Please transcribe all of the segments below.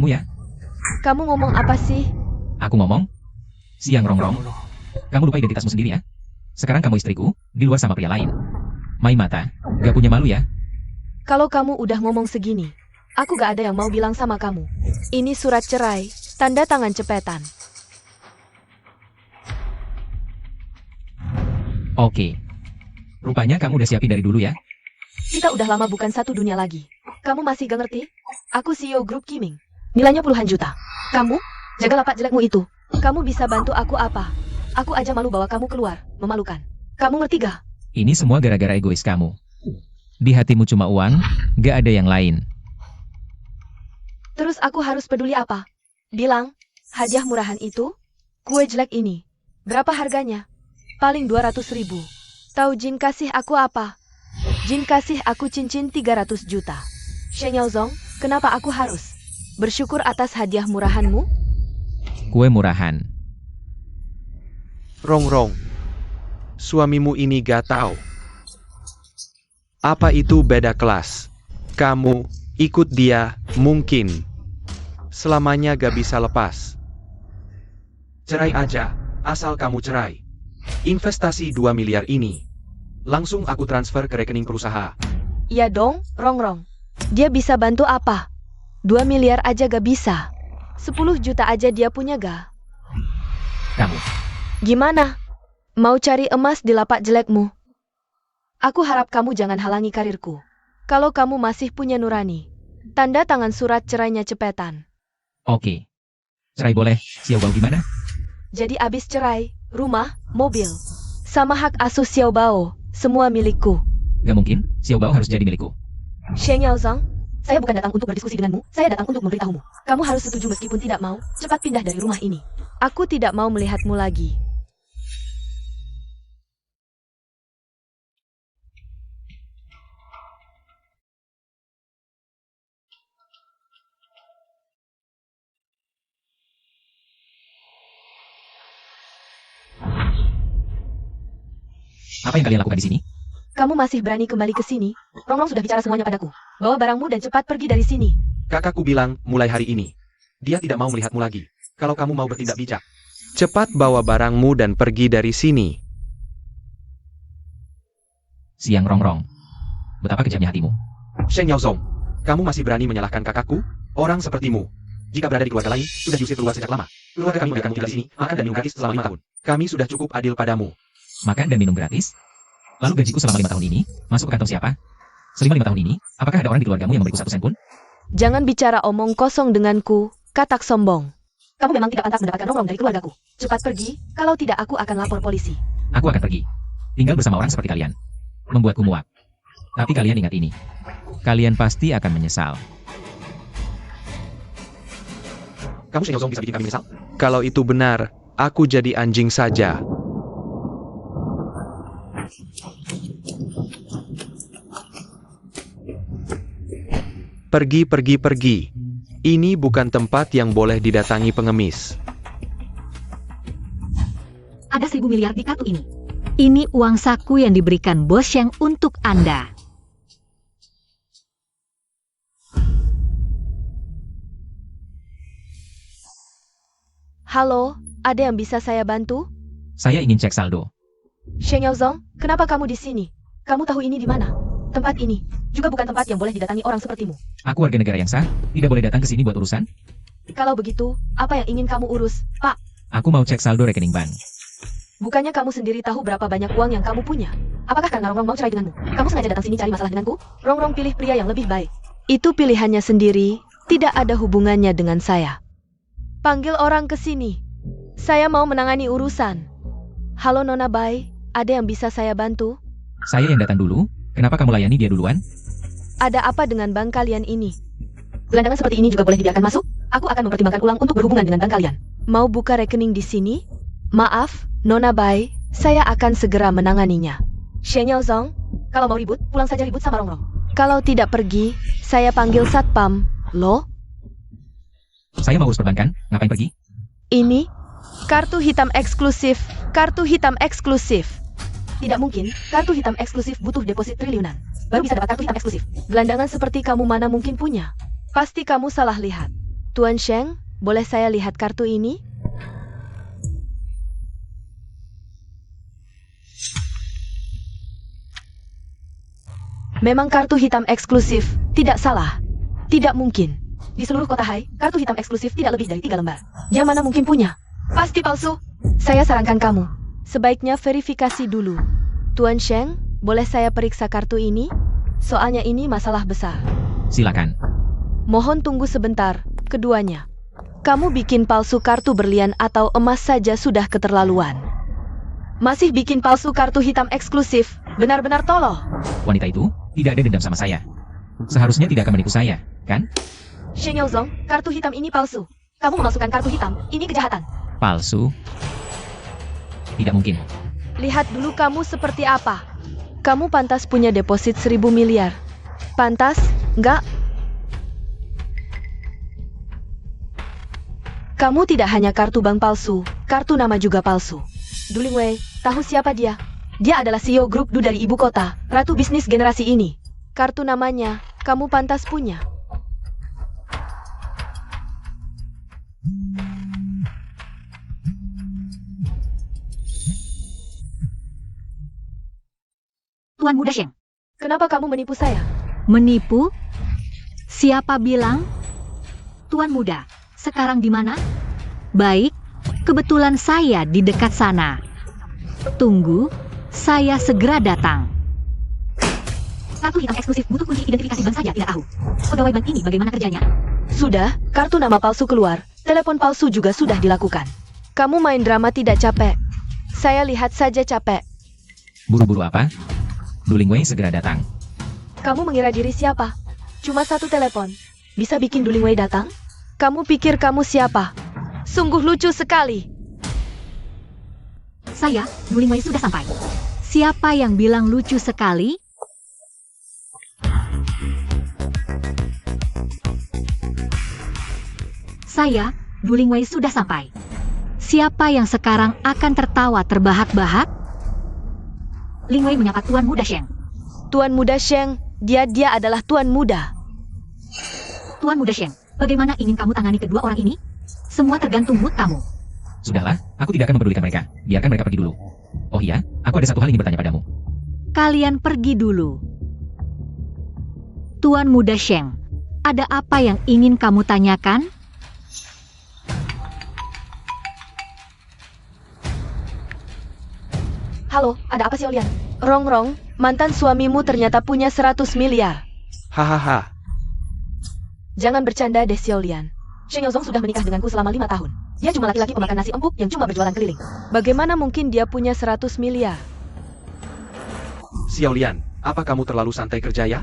ya. Kamu ngomong apa sih? Aku ngomong, Siang Rongrong, kamu lupa identitasmu sendiri ya. Sekarang kamu istriku, di luar sama pria lain. Mai Mata, gak punya malu ya? Kalau kamu udah ngomong segini, aku gak ada yang mau bilang sama kamu. Ini surat cerai, tanda tangan cepetan. Oke. Rupanya kamu udah siapin dari dulu ya. Kita udah lama bukan satu dunia lagi. Kamu masih gak ngerti? Aku CEO grup Kiming. Nilainya puluhan juta. Kamu, jaga lapak jelekmu itu. Kamu bisa bantu aku apa? Aku aja malu bawa kamu keluar. Memalukan. Kamu ngerti gak? Ini semua gara-gara egois kamu. Di hatimu cuma uang, gak ada yang lain. Terus aku harus peduli apa? Bilang, hadiah murahan itu, kue jelek ini. Berapa harganya? Paling 200.000. Tahu Jin kasih aku apa? Jin kasih aku cincin 300 juta. Shen Yaozong, kenapa aku harus bersyukur atas hadiah murahanmu? Kue murahan. Rongrong, suamimu ini gak tahu. Apa itu beda kelas? Kamu ikut dia, mungkin selamanya gak bisa lepas. Cerai aja, asal kamu cerai. Investasi 2 miliar ini, langsung aku transfer ke rekening perusahaan. Iya dong, Rongrong. Dia bisa bantu apa? 2 miliar aja gak bisa. 10 juta aja dia punya gak? Kamu. Gimana? Mau cari emas di lapak jelekmu? Aku harap kamu jangan halangi karirku. Kalau kamu masih punya nurani, tanda tangan surat cerainya cepetan. Oke. Cerai boleh, Xiao Bao gimana? Jadi abis cerai, rumah, mobil, sama hak asuh Xiao Bao, semua milikku. Gak mungkin, Xiao Bao harus jadi milikku. Shen Yaozong, saya bukan datang untuk berdiskusi denganmu, saya datang untuk memberitahumu. Kamu harus setuju meskipun tidak mau, cepat pindah dari rumah ini. Aku tidak mau melihatmu lagi. Apa yang kalian lakukan di sini? Kamu masih berani kembali ke sini? Rongrong sudah bicara semuanya padaku. Bawa barangmu dan cepat pergi dari sini. Kakakku bilang, mulai hari ini, dia tidak mau melihatmu lagi. Kalau kamu mau bertindak bijak, cepat bawa barangmu dan pergi dari sini. Siang Rongrong. Betapa kejamnya hatimu. Shen Yaozong, kamu masih berani menyalahkan kakakku? Orang sepertimu, jika berada di keluarga lain, sudah diusir keluar sejak lama. Keluarga kami membiarkanmu tinggal di sini, makan dan minum gratis selama 5 tahun. Kami sudah cukup adil padamu. Makan dan minum gratis? Lalu gajiku selama 5 tahun ini, masuk ke kantong siapa? Selama 5 tahun ini, apakah ada orang di keluargamu yang memberiku 1 sen pun? Jangan bicara omong kosong denganku, katak sombong. Kamu memang tidak pantas mendapatkan Rongrong dari keluargaku. Cepat pergi, kalau tidak aku akan lapor polisi. Aku akan pergi. Tinggal bersama orang seperti kalian. Membuatku muak. Tapi kalian ingat ini. Kalian pasti akan menyesal. Kamu Shen Yaozong bisa bikin kami menyesal? Kalau itu benar, aku jadi anjing saja. Pergi, pergi, pergi. Ini bukan tempat yang boleh didatangi pengemis. Ada 1.000 miliar di kartu ini. Ini uang saku yang diberikan bos yang untuk Anda. Halo, ada yang bisa saya bantu? Saya ingin cek saldo. Shen Yaozong, kenapa kamu di sini? Kamu tahu ini di mana? Tempat ini juga bukan tempat yang boleh didatangi orang sepertimu. Aku warga negara yang sah, tidak boleh datang ke sini buat urusan. Kalau begitu, apa yang ingin kamu urus, Pak? Aku mau cek saldo rekening bank. Bukannya kamu sendiri tahu berapa banyak uang yang kamu punya? Apakah karena Rongrong mau cerai denganmu? Kamu sengaja datang sini cari masalah denganku? Rongrong pilih pria yang lebih baik. Itu pilihannya sendiri, tidak ada hubungannya dengan saya. Panggil orang ke sini. Saya mau menangani urusan. Halo Nona Bai, ada yang bisa saya bantu? Saya yang datang dulu, kenapa kamu layani dia duluan? Ada apa dengan bank kalian ini? Gelandangan seperti ini juga boleh dibiarkan masuk? Aku akan mempertimbangkan ulang untuk berhubungan dengan bank kalian. Mau buka rekening di sini? Maaf, Nona Bai, saya akan segera menanganinya. Shen Yaozong, kalau mau ribut, pulang saja ribut sama Rongrong. Kalau tidak pergi, saya panggil satpam. Loh? Saya mau urus perbankan, ngapain pergi? Ini kartu hitam eksklusif, kartu hitam eksklusif. Tidak mungkin, kartu hitam eksklusif butuh deposit triliunan. Baru bisa dapat kartu hitam eksklusif. Gelandangan seperti kamu mana mungkin punya? Pasti kamu salah lihat. Tuan Sheng, boleh saya lihat kartu ini? Memang kartu hitam eksklusif, tidak salah. Tidak mungkin. Di seluruh kota Hai, kartu hitam eksklusif tidak lebih dari 3 lembar. Yang mana mungkin punya? Pasti palsu. Saya sarankan kamu, sebaiknya verifikasi dulu. Tuan Sheng, boleh saya periksa kartu ini? Soalnya ini masalah besar. Silakan. Mohon tunggu sebentar, keduanya. Kamu bikin palsu kartu berlian atau emas saja sudah keterlaluan. Masih bikin palsu kartu hitam eksklusif, benar-benar tolol. Wanita itu tidak ada dendam sama saya. Seharusnya tidak akan menipu saya, kan? Sheng Yaozong, kartu hitam ini palsu. Kamu memasukkan kartu hitam, ini kejahatan. Palsu? Tidak mungkin. Lihat dulu kamu seperti apa. Kamu pantas punya deposit 1.000 miliar. Pantas, enggak? Kamu tidak hanya kartu bank palsu, kartu nama juga palsu. Du Lingwei, tahu siapa dia? Dia adalah CEO grup Du dari ibu kota, ratu bisnis generasi ini. Kartu namanya, kamu pantas punya. Tuan Muda Sheng. Kenapa kamu menipu saya? Menipu? Siapa bilang? Tuan Muda, sekarang di mana? Baik, kebetulan saya di dekat sana. Tunggu, saya segera datang. Kartu hitam eksklusif butuh kunci identifikasi bank saja tidak tahu. Pegawai bank ini bagaimana kerjanya? Sudah, kartu nama palsu keluar, telepon palsu juga sudah dilakukan. Kamu main drama tidak capek. Saya lihat saja capek. Buru-buru apa? Du Lingwei segera datang. Kamu mengira diri siapa? Cuma satu telepon. Bisa bikin Du Lingwei datang? Kamu pikir kamu siapa? Sungguh lucu sekali. Saya, Du Lingwei sudah sampai. Siapa yang bilang lucu sekali? Saya, Du Lingwei sudah sampai. Siapa yang sekarang akan tertawa terbahak-bahak? Lingwei menyapa Tuan Muda Sheng. Tuan Muda Sheng, dia adalah Tuan Muda. Tuan Muda Sheng, bagaimana ingin kamu tangani kedua orang ini? Semua tergantung mood kamu. Sudahlah, aku tidak akan mempedulikan mereka. Biarkan mereka pergi dulu. Oh iya, aku ada satu hal ingin bertanya padamu. Kalian pergi dulu. Tuan Muda Sheng, ada apa yang ingin kamu tanyakan? Halo, ada apa sih Olian? Rong, mantan suamimu ternyata punya 100 miliar. Hahaha. Jangan bercanda deh Xiaolian. Sheng Yaozong sudah menikah denganku selama 5 tahun. Dia cuma laki-laki pemakan nasi empuk yang cuma berjualan keliling. Bagaimana mungkin dia punya 100 miliar? Xiaolian, apa kamu terlalu santai kerja ya?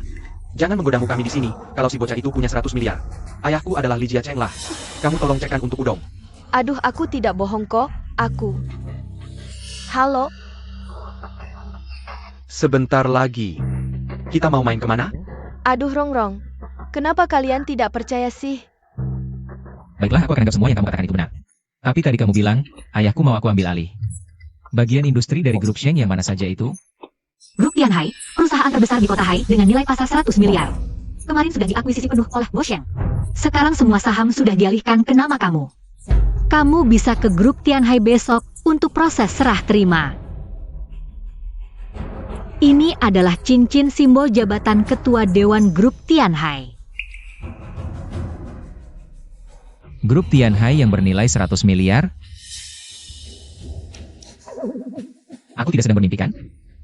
Jangan menggodamu kami di sini, kalau si bocah itu punya 100 miliar. Ayahku adalah Li Jiacheng lah. Kamu tolong cekkan untuk Udong. Aduh, aku tidak bohong kok. Aku. Halo, Sebentar lagi. Kita mau main kemana? aduh Rong. Kenapa kalian tidak percaya sih? Baiklah, aku akan anggap semua yang kamu katakan itu benar. Tapi tadi kamu bilang, ayahku mau aku ambil alih. Bagian industri dari grup Sheng yang mana saja itu? Grup Tianhai, perusahaan terbesar di kota Hai dengan nilai pasar 100 miliar. Kemarin sudah diakuisisi penuh oleh Bo Sheng. Sekarang semua saham sudah dialihkan ke nama kamu. Kamu bisa ke grup Tianhai besok untuk proses serah terima. Ini adalah cincin simbol jabatan ketua Dewan Grup Tianhai. Grup Tianhai yang bernilai 100 miliar? Aku tidak sedang bermimpi kan?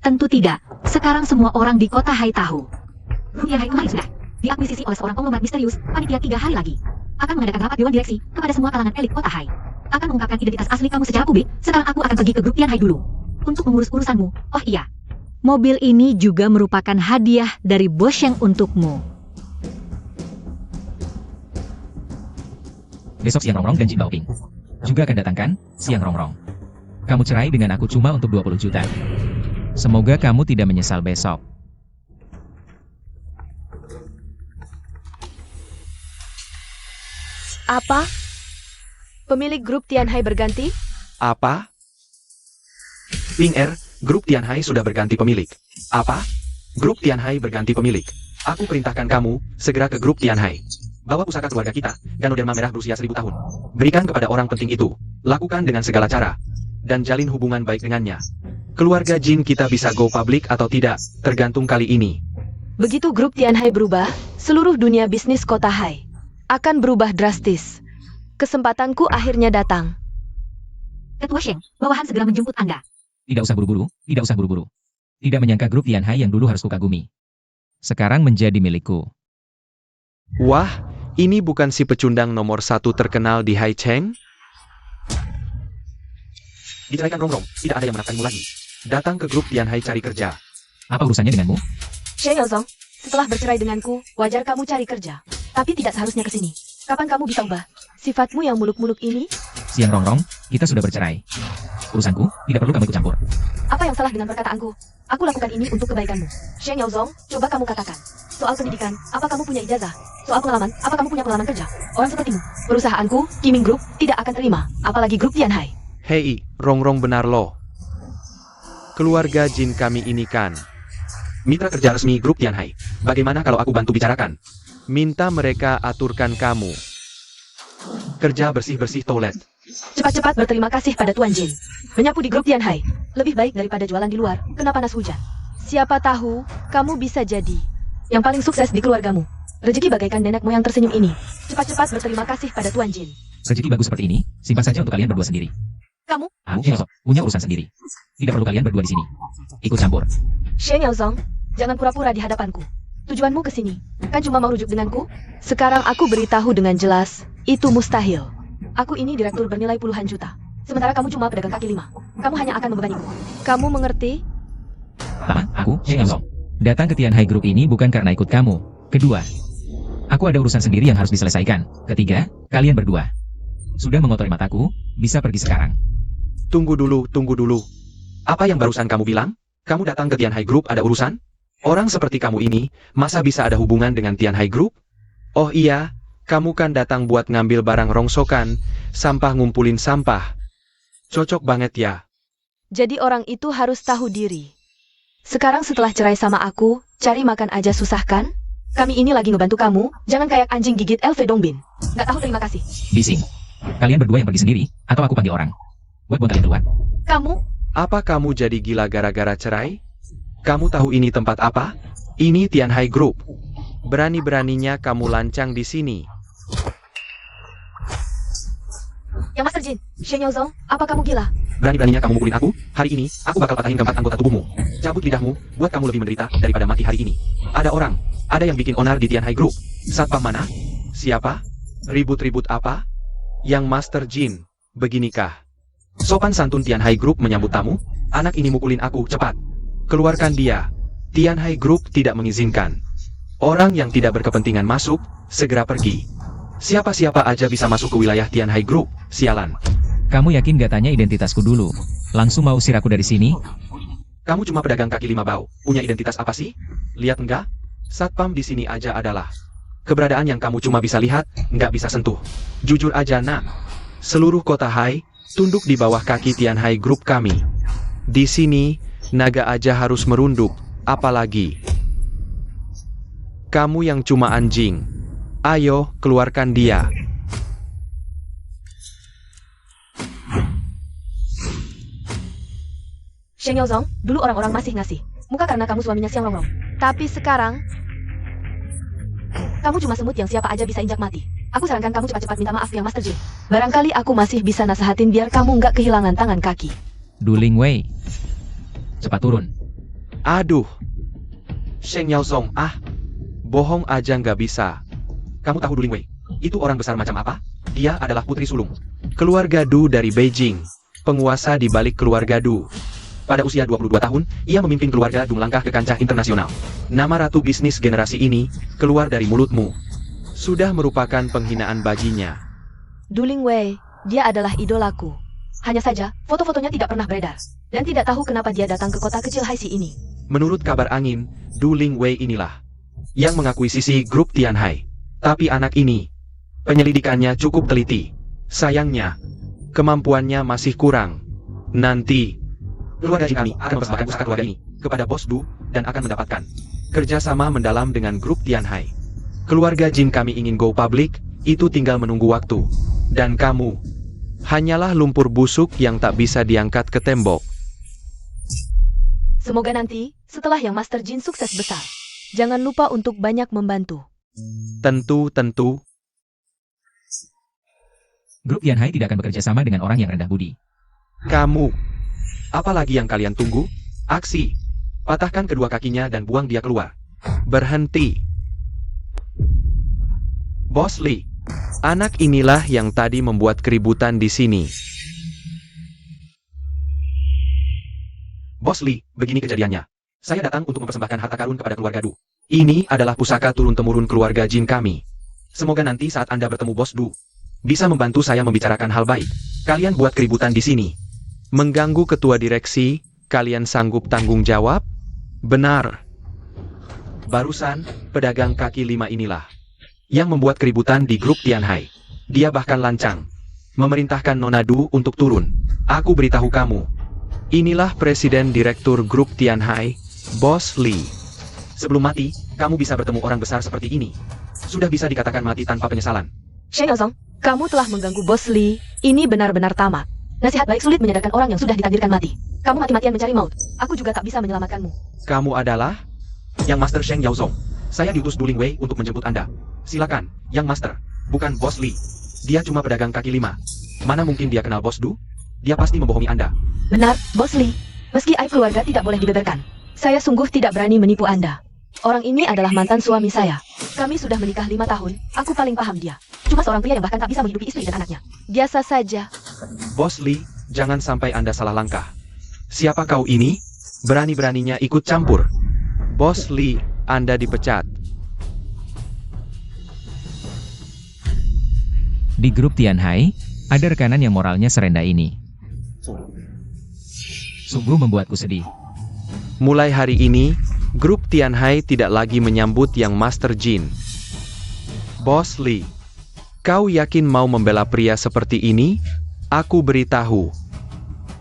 Tentu tidak. Sekarang semua orang di kota Hai tahu. Grup Tianhai kemarin sudah diakuisisi oleh seorang konglomerat misterius. Panitia 3 hari lagi akan mengadakan rapat dewan direksi kepada semua kalangan elit kota Hai. Akan mengungkapkan identitas asli kamu secara publik. Sekarang aku akan pergi ke grup Tianhai dulu untuk mengurus urusanmu. Oh iya, mobil ini juga merupakan hadiah dari Bo Sheng untukmu. Besok Siang Rongrong dan Jin Baoping juga akan datangkan Siang Rongrong. Kamu cerai dengan aku cuma untuk 20 juta. Semoga kamu tidak menyesal besok. Apa? Pemilik grup Tianhai berganti? Apa? Ping Er, grup Tianhai sudah berganti pemilik. Apa? Grup Tianhai berganti pemilik. Aku perintahkan kamu, segera ke grup Tianhai. Bawa pusaka keluarga kita, Ganoderma merah berusia 1000 tahun. Berikan kepada orang penting itu. Lakukan dengan segala cara. Dan jalin hubungan baik dengannya. Keluarga Jin kita bisa go public atau tidak, tergantung kali ini. Begitu grup Tianhai berubah, seluruh dunia bisnis kota Hai akan berubah drastis. Kesempatanku akhirnya datang. Ketua Sheng, bawahan segera menjemput Anda. Tidak usah buru-buru, tidak usah buru-buru. Tidak menyangka grup Tianhai yang dulu harus kukagumi. Sekarang menjadi milikku. Wah, ini bukan si pecundang nomor 1 terkenal di Hai Cheng? Diceraikan Rongrong, tidak ada yang menafkahimu lagi. Datang ke grup Tianhai cari kerja. Apa urusannya denganmu? Shen Yaozong, setelah bercerai denganku, wajar kamu cari kerja. Tapi tidak seharusnya ke sini. Kapan kamu bisa ubah sifatmu yang muluk-muluk ini? Siang Rongrong, kita sudah bercerai. Urusanku, tidak perlu kamu ikut campur. Apa yang salah dengan perkataanku? Aku lakukan ini untuk kebaikanmu. Shen Yaozong, coba kamu katakan. Soal pendidikan, apa kamu punya ijazah? Soal pengalaman, apa kamu punya pengalaman kerja? Orang sepertimu, perusahaanku, Kiming Group, tidak akan terima. Apalagi grup Tianhai. Hei, Rongrong benar loh. Keluarga Jin kami ini kan mitra kerja resmi grup Tianhai. Bagaimana kalau aku bantu bicarakan? Minta mereka aturkan kamu. Kerja bersih-bersih toilet. Cepat-cepat berterima kasih pada Tuan Jin. Menyapu di grup Tianhai. Lebih baik daripada jualan di luar, kena panas hujan. Siapa tahu, kamu bisa jadi yang paling sukses di keluargamu. Rezeki bagaikan nenek moyang tersenyum ini. Cepat-cepat berterima kasih pada Tuan Jin. Rezeki bagus seperti ini, simpan saja untuk kalian berdua sendiri. Kamu, Aku punya urusan sendiri. Tidak perlu kalian berdua di sini. Ikut campur. Shen Yaozong, jangan pura-pura di hadapanku. Tujuanmu ke sini, kan cuma mau rujuk denganku? Sekarang aku beritahu dengan jelas, itu mustahil. Aku ini direktur bernilai puluhan juta. Sementara kamu cuma pedagang kaki 5. Kamu hanya akan membebaniku. Kamu mengerti? Aku, Sheng Yaozong. Datang ke Tianhai Group ini bukan karena ikut kamu. Kedua, aku ada urusan sendiri yang harus diselesaikan. Ketiga, kalian berdua sudah mengotori mataku, bisa pergi sekarang. Tunggu dulu. Apa yang barusan kamu bilang? Kamu datang ke Tianhai Group ada urusan? Orang seperti kamu ini, masa bisa ada hubungan dengan Tianhai Group? Oh iya, kamu kan datang buat ngambil barang rongsokan, sampah ngumpulin sampah. Cocok banget ya. Jadi orang itu harus tahu diri. Sekarang setelah cerai sama aku, cari makan aja susah kan? Kami ini lagi ngebantu kamu, jangan kayak anjing gigit LV Dongbin. Nggak tahu terima kasih. Bising. Kalian berdua yang pergi sendiri, atau aku panggil orang. Buat kalian keluar. Kamu? Apa kamu jadi gila gara-gara cerai? Kamu tahu ini tempat apa? Ini Tianhai Group. Berani-beraninya kamu lancang di sini. Yang Master Jin, Shen Yaozong, apa kamu gila? Berani-beraninya kamu mukulin aku? Hari ini, aku bakal patahin keempat anggota tubuhmu. Cabut lidahmu, buat kamu lebih menderita daripada mati hari ini. Ada yang bikin onar di Tianhai Group. Satpam mana? Siapa? Ribut-ribut apa? Yang Master Jin, beginikah? Sopan santun Tianhai Group menyambut tamu? Anak ini mukulin aku, cepat. Keluarkan dia. Tianhai Group tidak mengizinkan. Orang yang tidak berkepentingan masuk, segera pergi. Siapa-siapa aja bisa masuk ke wilayah Tianhai Group, sialan. Kamu yakin gak tanya identitasku dulu? Langsung mau usir aku dari sini? Kamu cuma pedagang kaki 5 bau. Punya identitas apa sih? Lihat enggak? Satpam di sini aja adalah keberadaan yang kamu cuma bisa lihat, nggak bisa sentuh. Jujur aja nak, seluruh kota Hai tunduk di bawah kaki Tianhai Group kami. Di sini, naga aja harus merunduk, apalagi kamu yang cuma anjing. Ayo, keluarkan dia. Shen Yaozong, dulu orang-orang masih ngasih muka karena kamu suaminya Siang Rongrong. Tapi sekarang, kamu cuma semut yang siapa aja bisa injak mati. Aku sarankan kamu cepat-cepat minta maaf yang Master Jin. Barangkali aku masih bisa nasehatin biar kamu nggak kehilangan tangan kaki. Duling Wei. Cepat turun. Aduh. Sheng Yaozong, bohong aja nggak bisa. Kamu tahu Du Lingwei? Itu orang besar macam apa? Dia adalah putri sulung keluarga Du dari Beijing. Penguasa di balik keluarga Du. Pada usia 22 tahun, ia memimpin keluarga Du melangkah ke kancah internasional. Nama ratu bisnis generasi ini, keluar dari mulutmu, sudah merupakan penghinaan baginya. Du Lingwei, dia adalah idolaku. Hanya saja, foto-fotonya tidak pernah beredar. Dan tidak tahu kenapa dia datang ke kota kecil Haixi ini. Menurut kabar angin, Du Lingwei inilah yang mengakuisisi grup Tianhai. Tapi anak ini, penyelidikannya cukup teliti. Sayangnya, kemampuannya masih kurang. Nanti, keluarga Jin kami akan mempersembahkan pusaka keluarga ini kepada bos Du dan akan mendapatkan kerjasama mendalam dengan grup Tianhai. Keluarga Jin kami ingin go public, itu tinggal menunggu waktu. Dan kamu, hanyalah lumpur busuk yang tak bisa diangkat ke tembok. Semoga nanti, setelah yang Master Jin sukses besar, jangan lupa untuk banyak membantu. Tentu. Grup Tianhai tidak akan bekerja sama dengan orang yang rendah budi. Kamu. Apalagi yang kalian tunggu? Aksi. Patahkan kedua kakinya dan buang dia keluar. Berhenti. Bos Lee. Anak inilah yang tadi membuat keributan di sini. Bos Lee, begini kejadiannya. Saya datang untuk mempersembahkan harta karun kepada keluarga Du. Ini adalah pusaka turun-temurun keluarga Jin kami. Semoga nanti saat Anda bertemu Bos Du, bisa membantu saya membicarakan hal baik. Kalian buat keributan di sini. Mengganggu ketua direksi, kalian sanggup tanggung jawab? Benar. Barusan, pedagang kaki lima inilah yang membuat keributan di grup Tianhai. Dia bahkan lancang memerintahkan Nona Du untuk turun. Aku beritahu kamu. Inilah Presiden Direktur Grup Tianhai, Bos Lee. Sebelum mati, kamu bisa bertemu orang besar seperti ini. Sudah bisa dikatakan mati tanpa penyesalan. Shen Yaozong, kamu telah mengganggu Bos Lee. Ini benar-benar tamak. Nasihat baik sulit menyadarkan orang yang sudah ditakdirkan mati. Kamu mati-matian mencari maut. Aku juga tak bisa menyelamatkanmu. Kamu adalah Yang Master Sheng Yaozong. Saya diutus Du Lingwei untuk menjemput Anda. Silakan, Yang Master. Bukan Bos Lee. Dia cuma pedagang kaki lima. Mana mungkin dia kenal Bos Du? Dia pasti membohongi Anda. Benar, Bos Lee. Meski aib keluarga tidak boleh dibeberkan, saya sungguh tidak berani menipu Anda. Orang ini adalah mantan suami saya. Kami sudah menikah 5 tahun, aku paling paham dia. Cuma seorang pria yang bahkan tak bisa menghidupi istri dan anaknya. Biasa saja. Bos Lee, jangan sampai Anda salah langkah. Siapa kau ini? Berani-beraninya ikut campur. Bos Lee, Anda dipecat. Di grup Tianhai, ada rekanan yang moralnya serendah ini. Sungguh membuatku sedih. Mulai hari ini, grup Tianhai tidak lagi menyambut Yang Master Jin. Bos Lee, kau yakin mau membela pria seperti ini? Aku beritahu,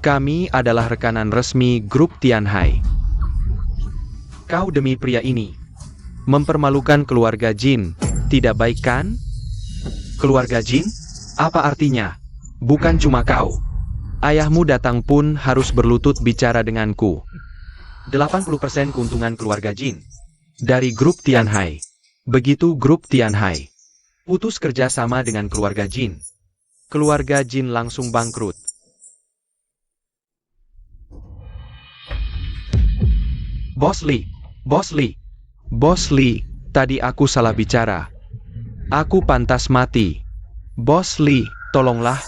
kami adalah rekanan resmi grup Tianhai. Kau demi pria ini mempermalukan keluarga Jin, tidak baik kan? Keluarga Jin? Apa artinya? Bukan cuma kau. Ayahmu datang pun harus berlutut bicara denganku. 80% keuntungan keluarga Jin dari grup Tianhai. Begitu grup Tianhai putus kerja sama dengan keluarga Jin, keluarga Jin langsung bangkrut. Bos Lee, Bos Lee, Bos Lee, tadi aku salah bicara. Aku pantas mati. Bos Lee, tolonglah.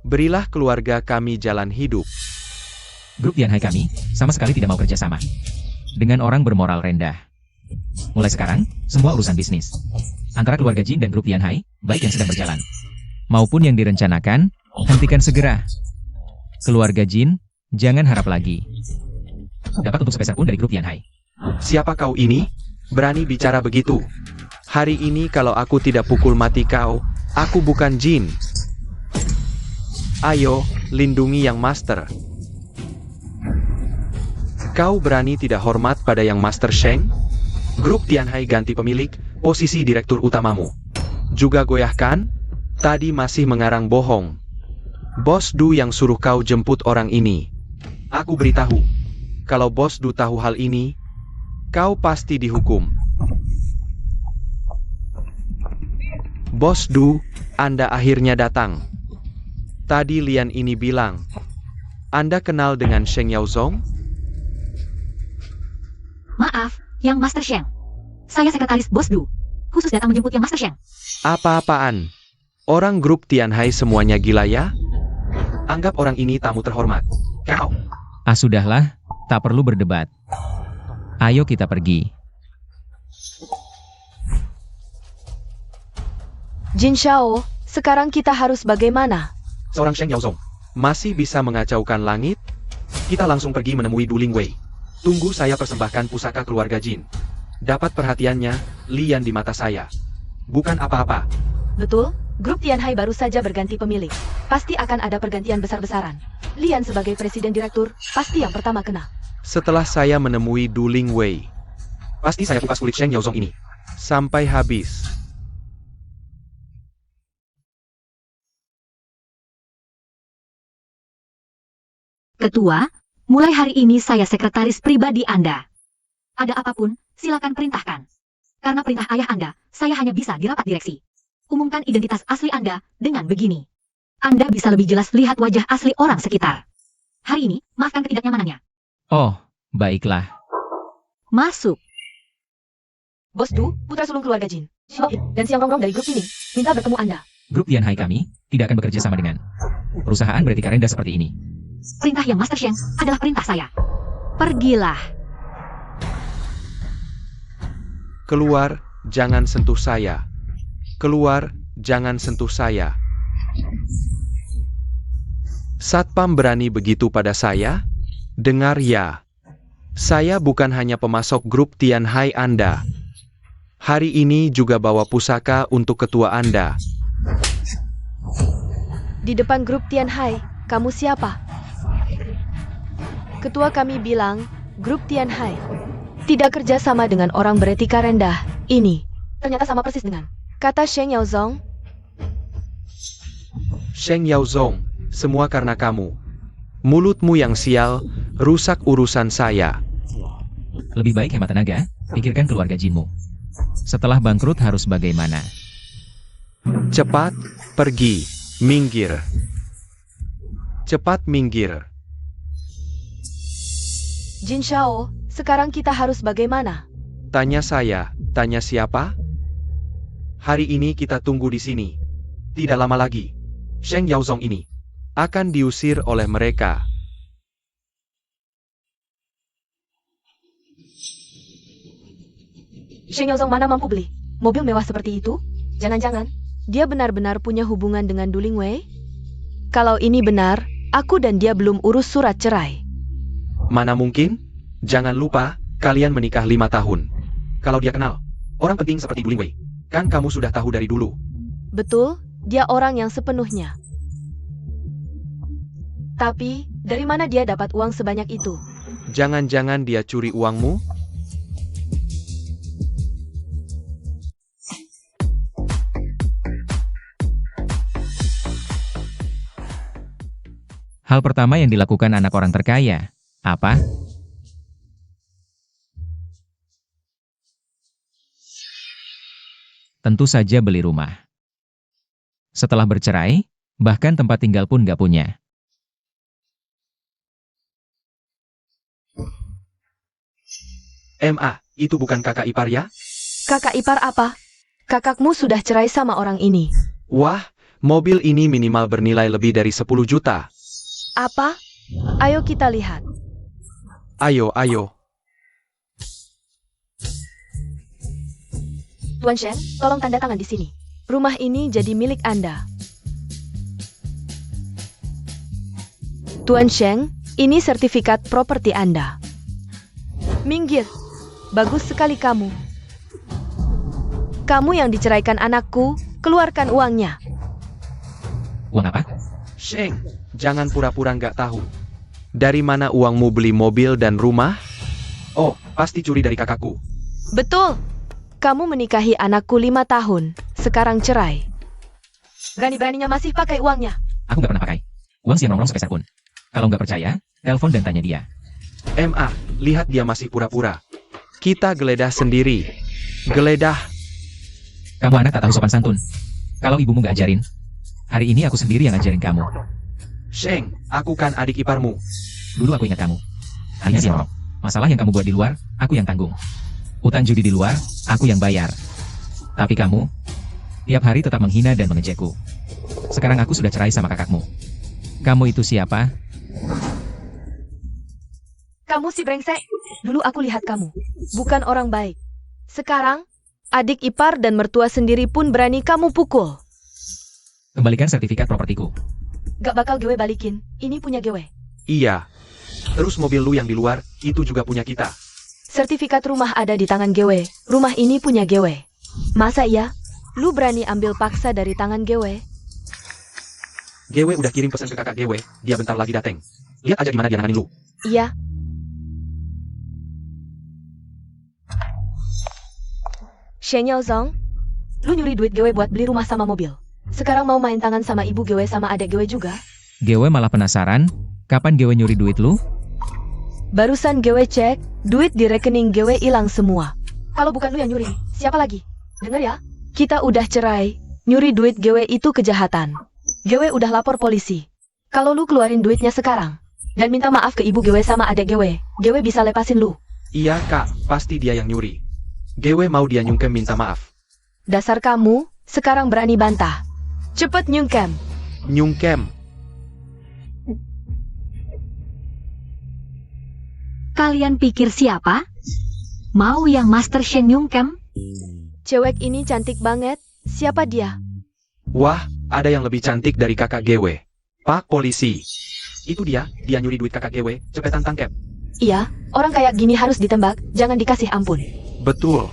Berilah keluarga kami jalan hidup. Grup Tianhai kami sama sekali tidak mau kerjasama dengan orang bermoral rendah. Mulai sekarang, semua urusan bisnis antara keluarga Jin dan grup Tianhai, baik yang sedang berjalan maupun yang direncanakan, hentikan segera. Keluarga Jin, jangan harap lagi dapat untuk sepeser pun dari grup Tianhai. Siapa kau ini? Berani bicara begitu? Hari ini kalau aku tidak pukul mati kau, aku bukan Jin. Ayo, lindungi Yang Master. Kau berani tidak hormat pada Yang Master Sheng? Grup Tianhai ganti pemilik, posisi direktur utamamu juga goyahkan? Tadi masih mengarang bohong. Bos Du yang suruh kau jemput orang ini. Aku beritahu, kalau Bos Du tahu hal ini, kau pasti dihukum. Bos Du, Anda akhirnya datang. Tadi Lian ini bilang, Anda kenal dengan Sheng Yaozong? Maaf, Yang Master Sheng. Saya sekretaris Bos Du. Khusus datang menjemput Yang Master Sheng. Apa-apaan? Orang grup Tianhai semuanya gila ya? Anggap orang ini tamu terhormat. Kau. Sudahlah, tak perlu berdebat. Ayo kita pergi. Jin Shao, sekarang kita harus bagaimana? Seorang Sheng Yaozong masih bisa mengacaukan langit? Kita langsung pergi menemui Du Lingwei. Tunggu saya persembahkan pusaka keluarga Jin. Dapat perhatiannya, Lian di mata saya. Bukan apa-apa. Betul, grup Tianhai baru saja berganti pemilik. Pasti akan ada pergantian besar-besaran. Lian sebagai presiden direktur, pasti yang pertama kena. Setelah saya menemui Du Lingwei, pasti saya kupas kulit Sheng Yaozong ini. Sampai habis. Ketua, mulai hari ini saya sekretaris pribadi Anda. Ada apapun, silakan perintahkan. Karena perintah ayah Anda, saya hanya bisa di rapat direksi. Umumkan identitas asli Anda dengan begini. Anda bisa lebih jelas lihat wajah asli orang sekitar. Hari ini, maafkan ketidaknyamanannya. Oh, baiklah. Masuk. Bos Du, putra sulung keluarga Jin. Dan Siang Rongrong dari grup ini, minta bertemu Anda. Grup Tianhai kami tidak akan bekerja sama dengan perusahaan beretika rendah seperti ini. Perintah yang Master Sheng adalah perintah saya. Pergilah. Keluar, jangan sentuh saya. Keluar, jangan sentuh saya. Satpam berani begitu pada saya? Dengar ya. Saya bukan hanya pemasok grup Tianhai Anda. Hari ini juga bawa pusaka untuk ketua Anda. Di depan grup Tianhai, kamu siapa? Ketua kami bilang, grup Tianhai tidak kerja sama dengan orang beretika rendah. Ini ternyata sama persis dengan kata Sheng Yaozong. Sheng Yaozong, semua karena kamu. Mulutmu yang sial, rusak urusan saya. Lebih baik hemat tenaga, pikirkan keluarga Jinmu. Setelah bangkrut harus bagaimana? Cepat, pergi, minggir. Cepat minggir. Jin Shao, sekarang kita harus bagaimana? Tanya saya, tanya siapa? Hari ini kita tunggu di sini. Tidak lama lagi, Sheng Yaozong ini akan diusir oleh mereka. Sheng Yaozong mana mampu beli mobil mewah seperti itu? Jangan-jangan dia benar-benar punya hubungan dengan Du Lingwei? Kalau ini benar, aku dan dia belum urus surat cerai. Mana mungkin? Jangan lupa, kalian menikah 5 tahun. Kalau dia kenal orang penting seperti Du Lingwei, kan kamu sudah tahu dari dulu. Betul, dia orang yang sepenuhnya. Tapi, dari mana dia dapat uang sebanyak itu? Jangan-jangan dia curi uangmu? Hal pertama yang dilakukan anak orang terkaya, apa? Tentu saja beli rumah. Setelah bercerai, bahkan tempat tinggal pun gak punya. Itu bukan kakak ipar ya? Kakak ipar apa? Kakakmu sudah cerai sama orang ini. Wah, mobil ini minimal bernilai lebih dari 10 juta. Apa? Ayo kita lihat. Ayo, ayo. Tuan Shen, tolong tanda tangan di sini. Rumah ini jadi milik Anda. Tuan Sheng, ini sertifikat properti Anda. Minggir. Bagus sekali kamu. Kamu yang diceraikan anakku, keluarkan uangnya. Uang apa? Sheng, jangan pura-pura nggak tahu. Dari mana uangmu beli mobil dan rumah? Oh, pasti curi dari kakakku. Betul. Kamu menikahi anakku 5 tahun, sekarang cerai. Berani-beraninya masih pakai uangnya. Aku gak pernah pakai uang Siang Rongrong sepeser pun. Kalau nggak percaya, telepon dan tanya dia. Lihat dia masih pura-pura. Kita geledah sendiri. Geledah. Kamu anak tak tahu sopan santun. Kalau ibumu gak ajarin, hari ini aku sendiri yang ajarin kamu. Sheng, aku kan adik iparmu. Dulu aku ingat kamu. Hanya Siang Rongrong. Masalah yang kamu buat di luar, aku yang tanggung. Utang judi di luar, aku yang bayar. Tapi kamu, tiap hari tetap menghina dan mengejekku. Sekarang aku sudah cerai sama kakakmu. Kamu itu siapa? Kamu si brengsek. Dulu aku lihat kamu. Bukan orang baik. Sekarang, adik ipar dan mertua sendiri pun berani kamu pukul. Kembalikan sertifikat propertiku. Gak bakal gue balikin. Ini punya gue. Iya. Terus mobil lu yang di luar, itu juga punya kita. Sertifikat rumah ada di tangan gue. Rumah ini punya gue. Masa iya? Lu berani ambil paksa dari tangan gue? Gue udah kirim pesan ke kakak gue, dia bentar lagi dateng. Lihat aja gimana dia nanganin lu. Shen Yaozong, lu nyuri duit gue buat beli rumah sama mobil. Sekarang mau main tangan sama ibu gue sama adik gue juga? Gue malah penasaran, kapan gue nyuri duit lu? Barusan gue cek, duit di rekening gue hilang semua. Kalau bukan lu yang nyuri, siapa lagi? Dengar ya, kita udah cerai. Nyuri duit gue itu kejahatan. Gue udah lapor polisi. Kalau lu keluarin duitnya sekarang, dan minta maaf ke ibu gue sama adik gue bisa lepasin lu. Iya kak, pasti dia yang nyuri. Gue mau dia nyungkem minta maaf. Dasar kamu, sekarang berani bantah. Cepet nyungkem. Nyungkem. Kalian pikir siapa? Mau yang Master Shen Nyungkem? Cewek ini cantik banget. Siapa dia? Wah, ada yang lebih cantik dari kakak gue. Pak polisi. Itu dia nyuri duit kakak gue, cepetan tangkep. Iya, orang kayak gini harus ditembak, jangan dikasih ampun. Betul.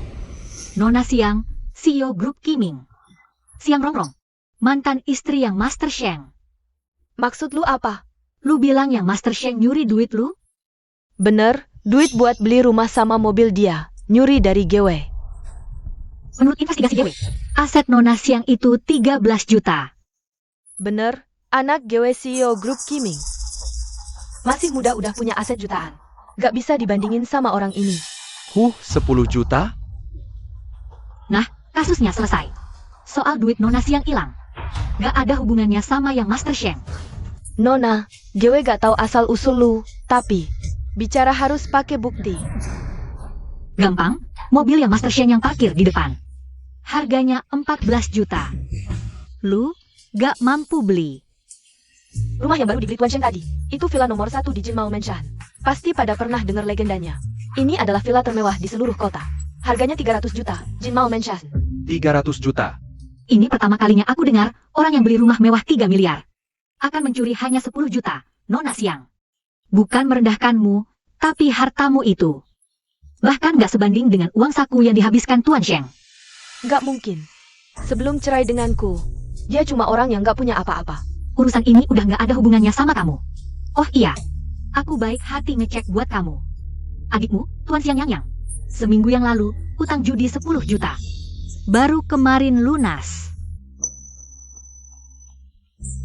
Nona Siang, CEO Grup Kiming. Siang Rongrong, mantan istri yang Master Sheng. Maksud lu apa? Lu bilang yang Master Sheng nyuri duit lu? Bener, duit buat beli rumah sama mobil dia, nyuri dari gue. Menurut investigasi gue, aset Nona Siang itu 13 juta. Bener, anak gue CEO Grup Kiming. Masih muda udah punya aset jutaan. Gak bisa dibandingin sama orang ini. 10 juta? Nah, kasusnya selesai. Soal duit Nona Siang hilang, gak ada hubungannya sama yang Master Sheng. Nona, gue gak tahu asal-usul lu, tapi bicara harus pakai bukti. Gampang, mobil yang Master Sheng yang parkir di depan. Harganya 14 juta. Lu gak mampu beli. Rumah yang baru dibeli Tuan Sheng tadi, itu villa nomor 1 di Jinmao Mansion. Pasti pada pernah dengar legendanya. Ini adalah villa termewah di seluruh kota. Harganya 300 juta, Jinmao Mansion. 300 juta. Ini pertama kalinya aku dengar orang yang beli rumah mewah 3 miliar. Akan mencuri hanya 10 juta, Nona Siang. Bukan merendahkanmu, tapi hartamu itu. Bahkan gak sebanding dengan uang saku yang dihabiskan Tuan Sheng. Gak mungkin. Sebelum cerai denganku, dia cuma orang yang gak punya apa-apa. Urusan ini udah gak ada hubungannya sama kamu. Oh iya, aku baik hati ngecek buat kamu. Adikmu, Tuan Siang Yang, seminggu yang lalu, utang judi 10 juta. Baru kemarin lunas.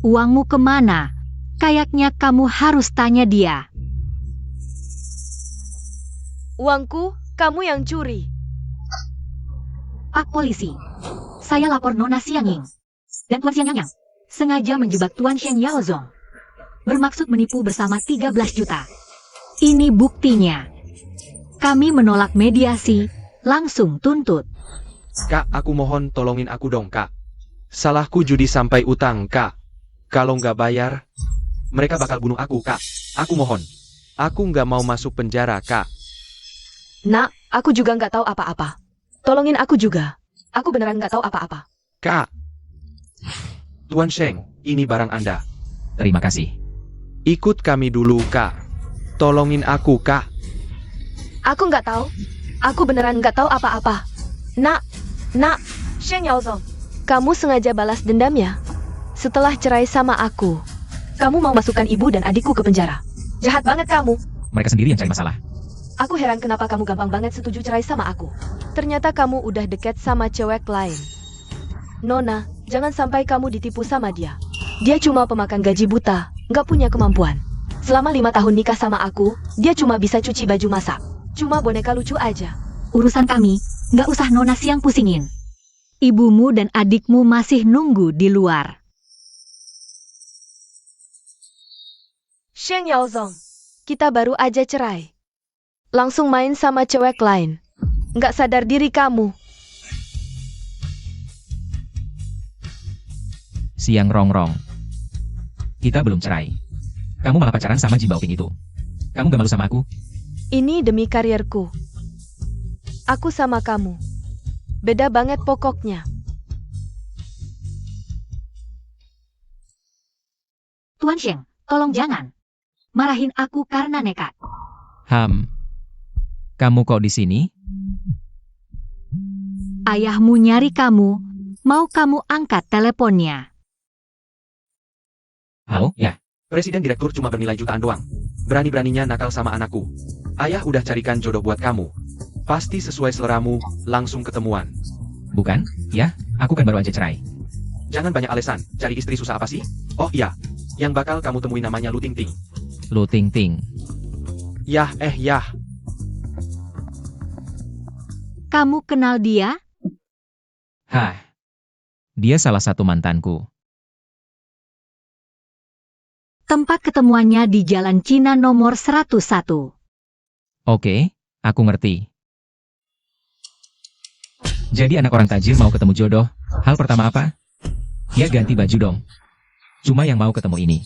Uangmu kemana? Kayaknya kamu harus tanya dia. Uangku, kamu yang curi. Pak polisi, saya lapor Nona Siang Ying dan Tuan Siang Yang sengaja menjebak Tuan Shen Yaozong. Bermaksud menipu bersama 13 juta. Ini buktinya. Kami menolak mediasi, langsung tuntut. Kak, aku mohon tolongin aku dong kak. Salahku judi sampai utang kak. Kalau nggak bayar, mereka bakal bunuh aku kak. Aku mohon. Aku nggak mau masuk penjara kak. Nak, aku juga nggak tahu apa-apa. Tolongin aku juga. Aku beneran nggak tahu apa-apa. Kak. Tuan Sheng, ini barang Anda. Terima kasih. Ikut kami dulu kak. Tolongin aku kak. Aku nggak tahu. Aku beneran nggak tahu apa-apa. Nak, Shen Yaozong, kamu sengaja balas dendam ya? Setelah cerai sama aku, kamu mau masukkan ibu dan adikku ke penjara. Jahat banget kamu. Mereka sendiri yang cari masalah. Aku heran kenapa kamu gampang banget setuju cerai sama aku. Ternyata kamu udah deket sama cewek lain. Nona, jangan sampai kamu ditipu sama dia. Dia cuma pemakan gaji buta, nggak punya kemampuan. Selama 5 tahun nikah sama aku, dia cuma bisa cuci baju masak. Cuma boneka lucu aja. Urusan kami, nggak usah Nona Siang pusingin. Ibumu dan adikmu masih nunggu di luar. Shen Yaozong, kita baru aja cerai. Langsung main sama cewek lain. Nggak sadar diri kamu. Siang Rongrong. Kita belum cerai. Kamu malah pacaran sama Ji Baoping itu. Kamu gak malu sama aku? Ini demi karierku. Aku sama kamu. Beda banget pokoknya. Tuan Sheng, tolong jangan. Marahin aku karena nekat. Kamu kok di sini? Ayahmu nyari kamu, mau kamu angkat teleponnya. Halo, ya. Presiden direktur cuma bernilai jutaan doang. Berani-beraninya nakal sama anakku. Ayah udah carikan jodoh buat kamu. Pasti sesuai seleramu, langsung ketemuan. Bukan? Ya, aku kan baru aja cerai. Jangan banyak alasan, cari istri susah apa sih? Oh iya, yang bakal kamu temui namanya Lu Ting Ting. Lu Ting Ting. Yah, yah. Kamu kenal dia? Hah. Dia salah satu mantanku. Tempat ketemuannya di Jalan Cina nomor 101. Oke, aku ngerti. Jadi anak orang tajir mau ketemu jodoh, hal pertama apa? Ya ganti baju dong. Cuma yang mau ketemu ini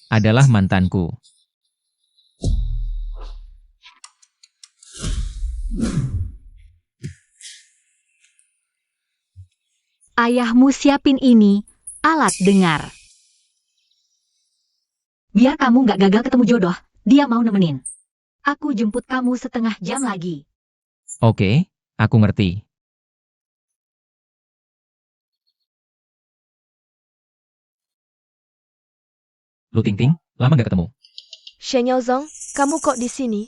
adalah mantanku. Ayahmu siapin ini, alat dengar. Biar kamu nggak gagal ketemu jodoh, dia mau nemenin. Aku jemput kamu setengah jam lagi. Oke, aku ngerti. Lu Ting Ting, lama gak ketemu? Shen Yaozong, kamu kok di sini?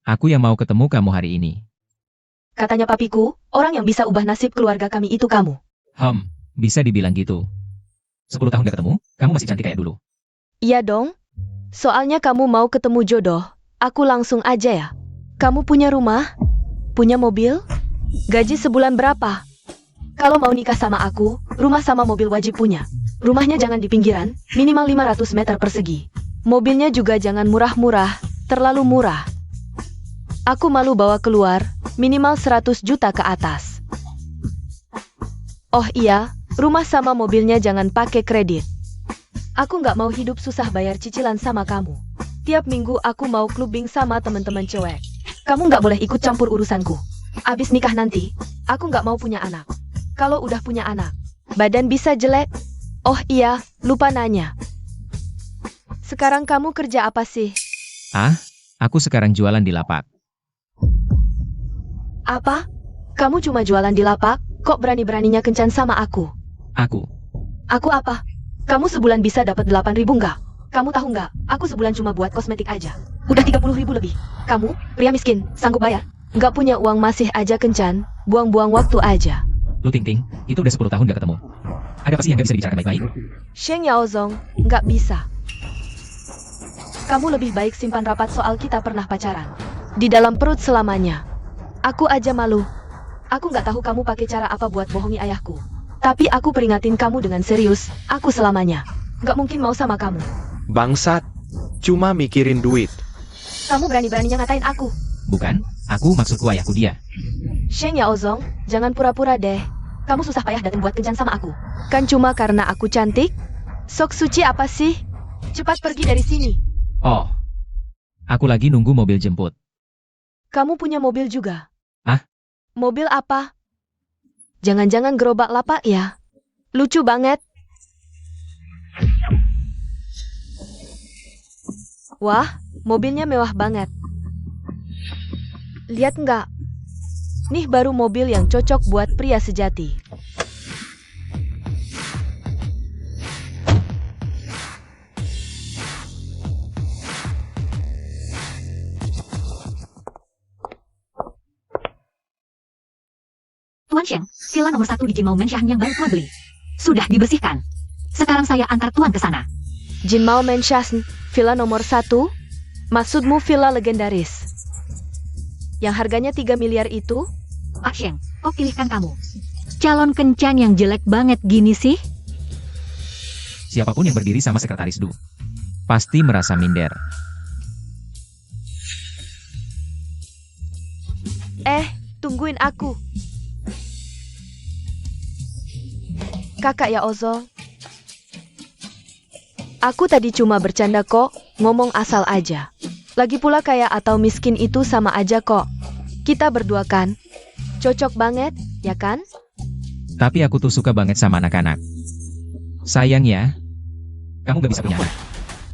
Aku yang mau ketemu kamu hari ini. Katanya papiku, orang yang bisa ubah nasib keluarga kami itu kamu. Bisa dibilang gitu. 10 tahun gak ketemu, kamu masih cantik kayak dulu. Iya dong. Soalnya kamu mau ketemu jodoh, aku langsung aja ya. Kamu punya rumah? Punya mobil? Gaji sebulan berapa? Kalau mau nikah sama aku, rumah sama mobil wajib punya. Rumahnya jangan di pinggiran, minimal 500 meter persegi. Mobilnya juga jangan murah-murah, terlalu murah. Aku malu bawa keluar, minimal 100 juta ke atas. Oh iya, rumah sama mobilnya jangan pakai kredit. Aku nggak mau hidup susah bayar cicilan sama kamu. Tiap minggu aku mau clubbing sama teman-teman cewek. Kamu nggak boleh ikut campur urusanku. Abis nikah nanti, aku nggak mau punya anak. Kalau udah punya anak, badan bisa jelek. Oh iya, lupa nanya. Sekarang kamu kerja apa sih? Aku sekarang jualan di lapak. Apa? Kamu cuma jualan di lapak? Kok berani-beraninya kencan sama aku? Aku Apa? Kamu sebulan bisa dapat 8.000 nggak? Kamu tahu nggak? Aku sebulan cuma buat kosmetik aja. Udah 30.000 lebih. Kamu, pria miskin, sanggup bayar? Nggak punya uang masih aja kencan, buang-buang waktu aja. Lu Ting Ting, itu udah 10 tahun gak ketemu. Ada apa sih yang gak bisa dibicarakan baik-baik? Shen Yaozong, nggak bisa. Kamu lebih baik simpan rapat soal kita pernah pacaran. Di dalam perut selamanya. Aku aja malu. Aku nggak tahu kamu pakai cara apa buat bohongi ayahku. Tapi aku peringatin kamu dengan serius, aku selamanya nggak mungkin mau sama kamu. Bangsat, cuma mikirin duit. Kamu berani-beraninya ngatain aku. Bukan, aku maksudku ayahku dia. Shen Yaozong, jangan pura-pura deh. Kamu susah payah datang buat kencan sama aku. Kan cuma karena aku cantik? Sok suci apa sih? Cepat pergi dari sini. Oh, aku lagi nunggu mobil jemput. Kamu punya mobil juga? Hah? Mobil apa? Jangan-jangan gerobak lapak ya? Lucu banget. Wah, mobilnya mewah banget. Lihat nggak? Nih baru mobil yang cocok buat pria sejati. Tuan Sheng, villa nomor 1 di Jimao Mansion yang baru Tuan beli. Sudah dibersihkan. Sekarang saya antar Tuan ke sana. Jinmao Mansion, villa nomor 1? Maksudmu villa legendaris? Yang harganya 3 miliar itu? Pak Sheng, kok pilihkan kamu? Calon kencan yang jelek banget gini sih? Siapapun yang berdiri sama sekretaris Du pasti merasa minder. Tungguin aku. Kakak ya Ozo. Aku tadi cuma bercanda kok, ngomong asal aja. Lagi pula kaya atau miskin itu sama aja kok. Kita berdua kan? Cocok banget, ya kan? Tapi aku tuh suka banget sama anak-anak. Sayang ya, kamu gak bisa punya anak.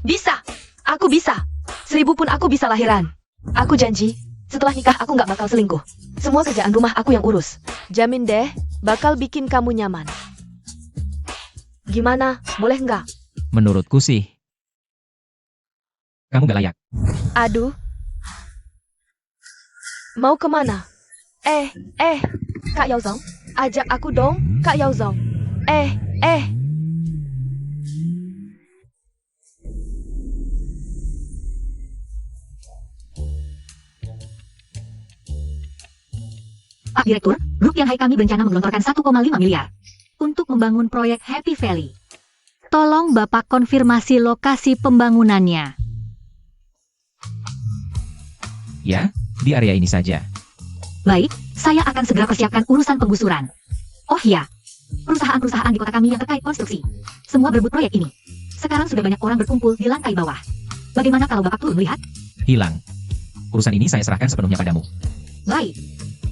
Bisa! Aku bisa! 1000 pun aku bisa lahiran. Aku janji, setelah nikah aku gak bakal selingkuh. Semua kerjaan rumah aku yang urus. Jamin deh, bakal bikin kamu nyaman. Gimana, boleh nggak? Menurutku sih, kamu gak layak. Aduh. Mau kemana? Kak Yaozong, ajak aku dong, Kak Yaozong. Pak Direktur, grup Tianhai kami berencana menggelontorkan 1,5 miliar untuk membangun proyek Happy Valley. Tolong Bapak konfirmasi lokasi pembangunannya. Ya, di area ini saja. Baik, saya akan segera persiapkan urusan penggusuran. Oh ya, perusahaan-perusahaan di kota kami yang terkait konstruksi, semua berebut proyek ini. Sekarang sudah banyak orang berkumpul di lantai bawah. Bagaimana kalau Bapak turun melihat? Hilang. Urusan ini saya serahkan sepenuhnya padamu. Baik,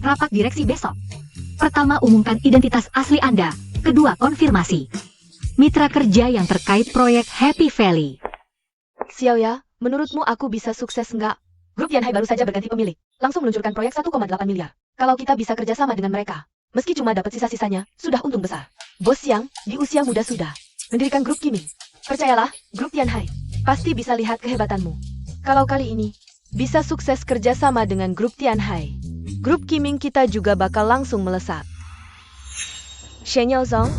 rapat direksi besok. Pertama, umumkan identitas asli Anda. Kedua, konfirmasi mitra kerja yang terkait proyek Happy Valley. Xiao ya, menurutmu aku bisa sukses nggak? Grup Tianhai baru saja berganti pemilik, langsung meluncurkan proyek 1,8 miliar. Kalau kita bisa kerjasama dengan mereka, meski cuma dapat sisa-sisanya, sudah untung besar. Bos Yang, di usia muda sudah mendirikan grup Kiming. Percayalah, grup Tianhai pasti bisa lihat kehebatanmu. Kalau kali ini bisa sukses kerjasama dengan grup Tianhai, grup Kiming kita juga bakal langsung melesat. Shen Yaozong,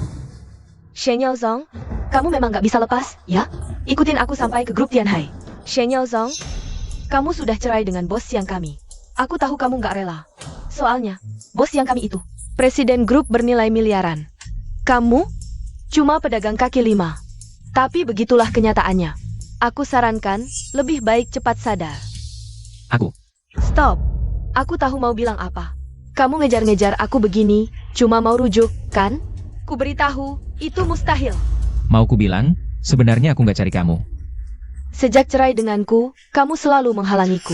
kamu memang nggak bisa lepas, ya? Ikutin aku sampai ke grup Tianhai. Shen Yaozong, kamu sudah cerai dengan bos yang kami. Aku tahu kamu nggak rela. Soalnya, bos yang kami itu presiden grup bernilai miliaran. Kamu cuma pedagang kaki lima. Tapi begitulah kenyataannya. Aku sarankan, lebih baik cepat sadar. Aku. Stop. Aku tahu mau bilang apa. Kamu ngejar-ngejar aku begini, cuma mau rujuk, kan? Ku beritahu, itu mustahil. Mau ku bilang, sebenarnya aku nggak cari kamu. Sejak cerai denganku, kamu selalu menghalangiku.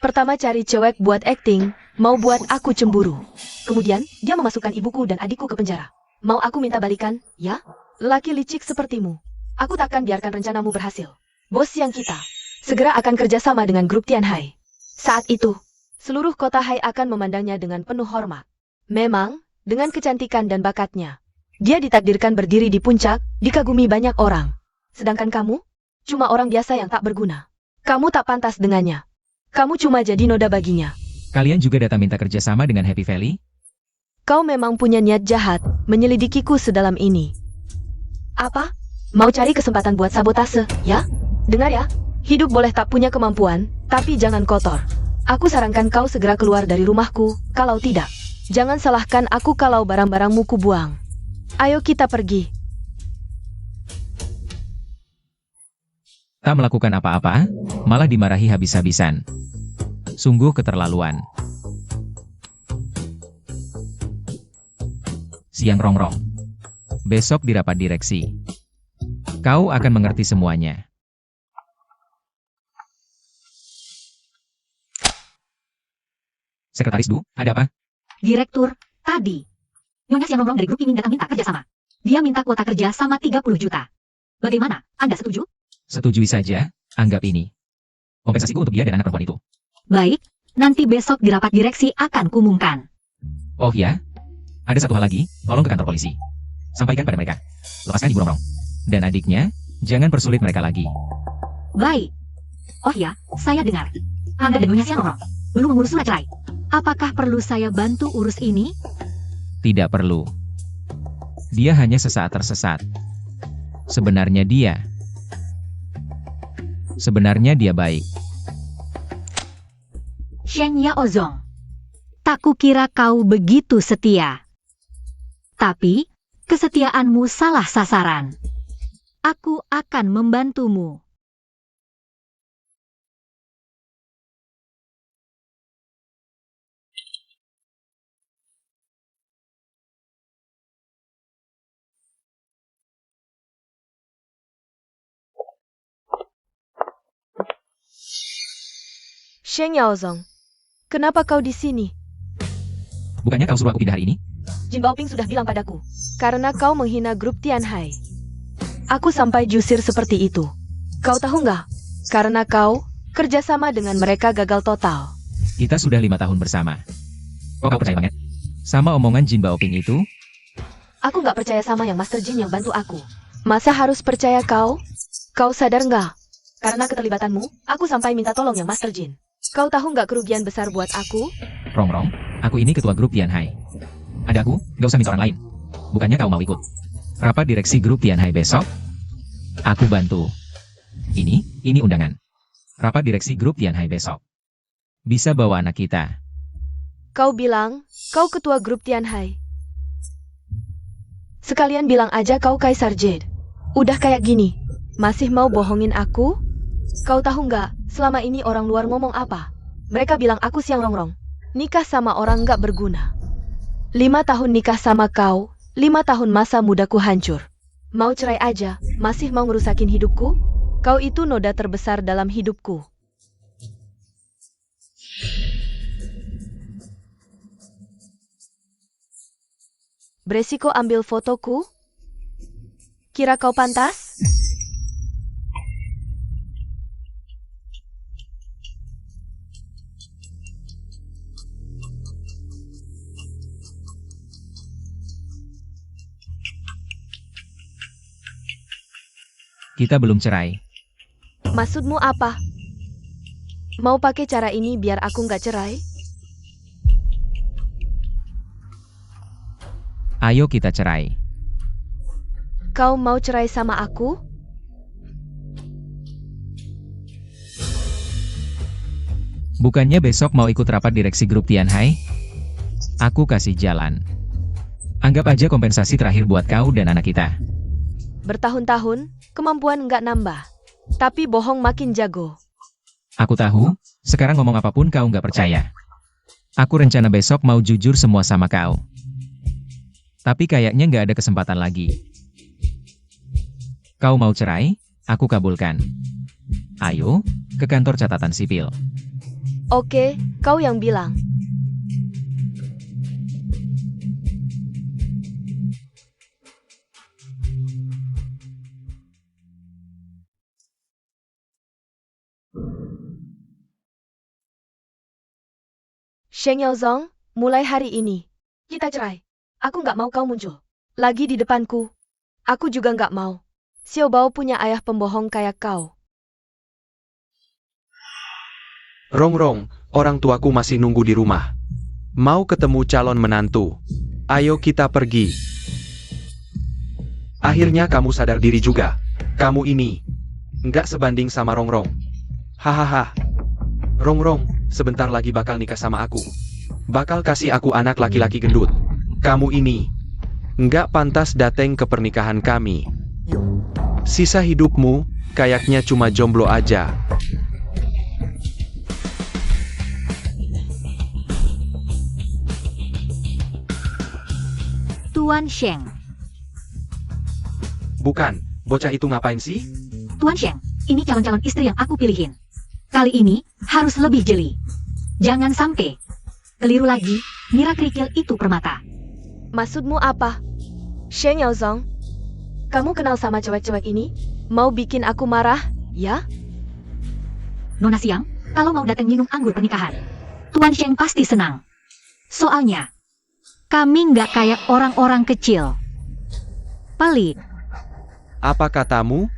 Pertama cari cewek buat acting, mau buat aku cemburu. Kemudian, dia memasukkan ibuku dan adikku ke penjara. Mau aku minta balikan, ya? Laki licik sepertimu. Aku takkan biarkan rencanamu berhasil. Bos yang kita segera akan kerjasama dengan grup Tianhai. Saat itu, seluruh kota Hai akan memandangnya dengan penuh hormat. Memang, dengan kecantikan dan bakatnya, dia ditakdirkan berdiri di puncak, dikagumi banyak orang. Sedangkan kamu, cuma orang biasa yang tak berguna. Kamu tak pantas dengannya. Kamu cuma jadi noda baginya. Kalian juga datang minta kerjasama dengan Happy Valley? Kau memang punya niat jahat, menyelidikiku sedalam ini. Apa? Mau cari kesempatan buat sabotase, ya? Dengar ya, hidup boleh tak punya kemampuan, tapi jangan kotor. Aku sarankan kau segera keluar dari rumahku, kalau tidak, jangan salahkan aku kalau barang-barangmu kubuang. Ayo kita pergi. Tak melakukan apa-apa, malah dimarahi habis-habisan. Sungguh keterlaluan. Siang rongrong. Besok di rapat direksi. Kau akan mengerti semuanya. Sekretaris Du, ada apa? Direktur, tadi Nyonya Xiang Rongrong dari grup Kiming datang minta kerjasama. Dia minta kuota kerja sama 30 juta. Bagaimana? Anda setuju? Setujui saja, anggap ini kompensasiku untuk dia dan anak perempuan itu. Baik, nanti besok di rapat direksi akan kumumkan. Oh ya, ada satu hal lagi, tolong ke kantor polisi. Sampaikan pada mereka. Lepaskan Ibu Rongrong. Dan adiknya, jangan persulit mereka lagi. Baik. Oh ya, saya dengar Anda dan Nyonya Xiang Rongrong belum mengurus surat cerai. Apakah perlu saya bantu urus ini? Tidak perlu. Dia hanya sesaat tersesat. Sebenarnya dia baik. Shen Yaozong, tak kukira kau begitu setia. Tapi, kesetiaanmu salah sasaran. Aku akan membantumu. Shen Yaozong, kenapa kau di sini? Bukannya kau suruh aku pindah hari ini? Jin Baoping sudah bilang padaku, karena kau menghina grup Tianhai. Aku sampai diusir seperti itu. Kau tahu nggak? Karena kau kerjasama dengan mereka gagal total. Kita sudah 5 tahun bersama. Kok kau percaya banget? Sama omongan Jin Baoping itu? Aku nggak percaya sama yang Master Jin yang bantu aku. Masa harus percaya kau? Kau sadar nggak? Karena keterlibatanmu, aku sampai minta tolong yang Master Jin. Kau tahu nggak kerugian besar buat aku? Rongrong, Aku ini ketua grup Tianhai. Ada aku, gak usah minta orang lain. Bukannya kau mau ikut rapat direksi grup Tianhai besok? Aku bantu. Ini undangan. Rapat direksi grup Tianhai besok. Bisa bawa anak kita. Kau bilang, kau ketua grup Tianhai. Sekalian bilang aja kau Kaisar Jade. Udah kayak gini, masih mau bohongin aku? Kau tahu nggak, selama ini orang luar ngomong apa? Mereka bilang aku siang rongrong. Nikah sama orang nggak berguna. 5 tahun nikah sama kau, 5 tahun masa mudaku hancur. Mau cerai aja, masih mau ngerusakin hidupku? Kau itu noda terbesar dalam hidupku. Beresiko ambil fotoku? Kira kau pantas? Kita belum cerai. Maksudmu apa? Mau pakai cara ini biar aku nggak cerai? Ayo kita cerai. Kau mau cerai sama aku? Bukannya besok mau ikut rapat direksi grup Tianhai? Aku kasih jalan. Anggap aja kompensasi terakhir buat kau dan anak kita. Bertahun-tahun, kemampuan nggak nambah. Tapi bohong makin jago. Aku tahu, sekarang ngomong apapun kau nggak percaya. Aku rencana besok mau jujur semua sama kau. Tapi kayaknya nggak ada kesempatan lagi. Kau mau cerai? Aku kabulkan. Ayo, ke kantor catatan sipil. Oke, kau yang bilang. Sheng Yaozong, mulai hari ini, kita cerai. Aku nggak mau kau muncul lagi di depanku. Aku juga nggak mau. Xiao Bao punya ayah pembohong kayak kau. Rongrong, orang tuaku masih nunggu di rumah. Mau ketemu calon menantu. Ayo kita pergi. Akhirnya kamu sadar diri juga. Kamu ini nggak sebanding sama Rongrong. Hahaha. Rongrong, sebentar lagi bakal nikah sama aku. Bakal kasih aku anak laki-laki gendut. Kamu ini nggak pantas dateng ke pernikahan kami. Sisa hidupmu kayaknya cuma jomblo aja. Tuan Sheng. Bukan, bocah itu ngapain sih? Tuan Sheng, ini calon-calon istri yang aku pilihin. Kali ini, harus lebih jeli. Jangan sampai keliru lagi, ngira kerikil itu permata. Maksudmu apa? Sheng Yaozong, kamu kenal sama cewek-cewek ini? Mau bikin aku marah, ya? Nona Siang, kalau mau datang minum anggur pernikahan, Tuan Sheng pasti senang. Soalnya, kami nggak kayak orang-orang kecil. Pelit. Apa katamu?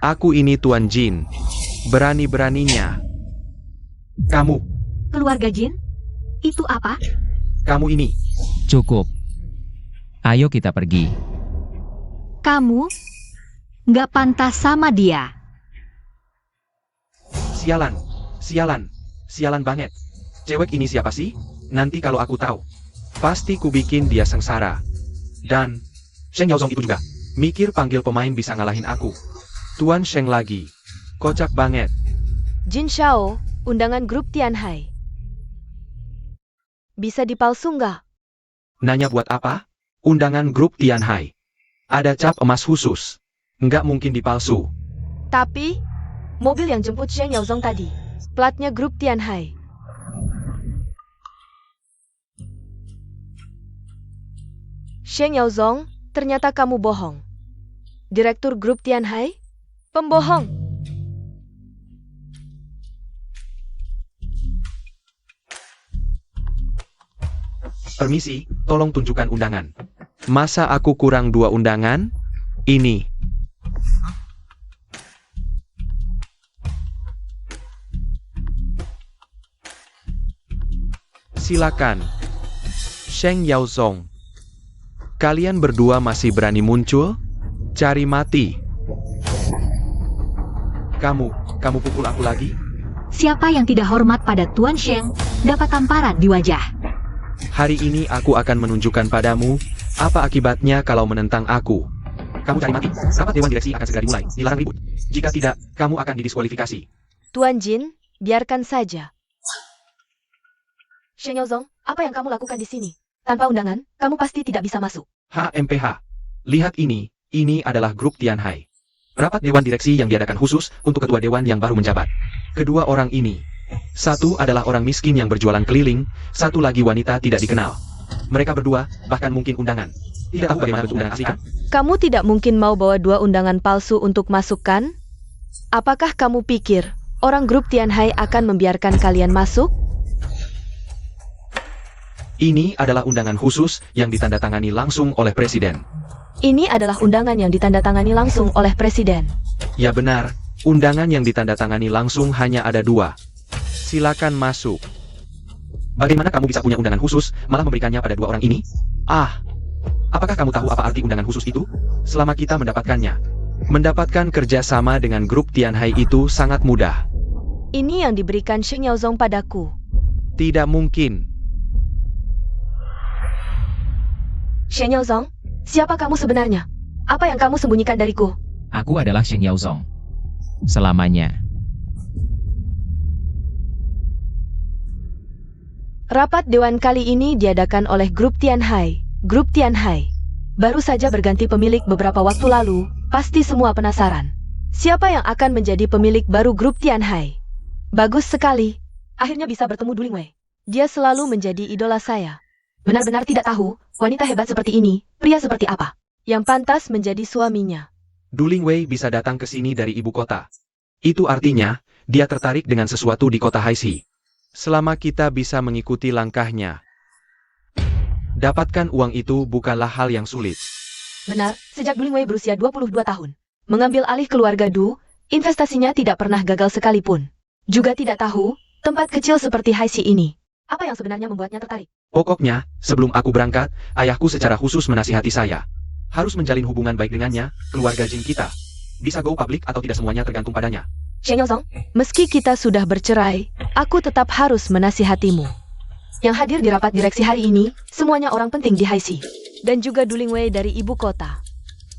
Aku ini Tuan Jin. Berani-beraninya. Kamu, Keluarga Jin? Itu apa? kamu ini. Cukup. Ayo kita pergi. Kamu nggak pantas sama dia. Sialan, sialan, sialan banget. Cewek ini siapa sih? Nanti kalau aku tahu, pasti ku bikin dia sengsara. Dan, Sheng Yaozong itu juga. Mikir panggil pemain bisa ngalahin aku. Tuan Sheng lagi. Kocak banget. Jin Shao, undangan grup Tianhai. Bisa dipalsu nggak? Nanya buat apa? Undangan grup Tianhai. Ada cap emas khusus. Nggak mungkin dipalsu. Tapi, mobil yang jemput Sheng Yaozong tadi, platnya grup Tianhai. Sheng Yaozong, ternyata kamu bohong. Direktur grup Tianhai? Pembohong. Permisi, tolong tunjukkan undangan. Masa aku kurang 2 undangan? Ini. Silakan. Sheng Yaozong. Kalian berdua masih berani muncul? Cari mati. Kamu pukul aku lagi? Siapa yang tidak hormat pada Tuan Sheng dapat tamparan di wajah. Hari ini aku akan menunjukkan padamu apa akibatnya kalau menentang aku. Kamu cari mati. Rapat Dewan Direksi akan segera dimulai. Dilarang ribut. Jika tidak, kamu akan didiskualifikasi. Tuan Jin, biarkan saja. Sheng Yaozong, apa yang kamu lakukan di sini? Tanpa undangan, kamu pasti tidak bisa masuk. HMPH. Lihat ini adalah grup Tianhai. Rapat Dewan Direksi yang diadakan khusus untuk ketua dewan yang baru menjabat. Kedua orang ini, satu adalah orang miskin yang berjualan keliling, satu lagi wanita tidak dikenal. Mereka berdua, bahkan mungkin undangan. Tidak tahu bagaimana bentuk undangan asli kan? Kamu tidak mungkin mau bawa 2 undangan palsu untuk masuk kan? Apakah kamu pikir orang grup Tianhai akan membiarkan kalian masuk? Ini adalah undangan khusus yang ditandatangani langsung oleh Presiden. Ini adalah undangan yang ditandatangani langsung oleh Presiden. Ya benar, undangan yang ditandatangani langsung hanya ada 2. Silakan masuk. Bagaimana kamu bisa punya undangan khusus, malah memberikannya pada 2 orang ini? Apakah kamu tahu apa arti undangan khusus itu? Selama kita mendapatkannya. Mendapatkan kerjasama dengan grup Tianhai itu sangat mudah. Ini yang diberikan Sheng Yaozong padaku. Tidak mungkin. Sheng Yaozong, siapa kamu sebenarnya? Apa yang kamu sembunyikan dariku? Aku adalah Sheng Yaozong. Selamanya. Rapat Dewan kali ini diadakan oleh grup Tianhai. Grup Tianhai baru saja berganti pemilik beberapa waktu lalu. Pasti semua penasaran. Siapa yang akan menjadi pemilik baru grup Tianhai? Bagus sekali. Akhirnya bisa bertemu Du Lingwei. Dia selalu menjadi idola saya. Benar-benar tidak tahu, wanita hebat seperti ini, pria seperti apa, yang pantas menjadi suaminya. Du Lingwei bisa datang ke sini dari ibu kota. Itu artinya, dia tertarik dengan sesuatu di kota Haixi. Selama kita bisa mengikuti langkahnya. Dapatkan uang itu bukanlah hal yang sulit. Benar, sejak Du Lingwei berusia 22 tahun. Mengambil alih keluarga Du, investasinya tidak pernah gagal sekalipun. Juga tidak tahu, tempat kecil seperti Haixi ini. Apa yang sebenarnya membuatnya tertarik? Pokoknya, sebelum aku berangkat, ayahku secara khusus menasihati saya. Harus menjalin hubungan baik dengannya, keluarga Jin kita. Bisa go public atau tidak semuanya tergantung padanya. Sheng Yaozong, meski kita sudah bercerai, aku tetap harus menasihatimu. Yang hadir di rapat direksi hari ini, semuanya orang penting di Haixi. Dan juga Du Lingwei dari ibu kota.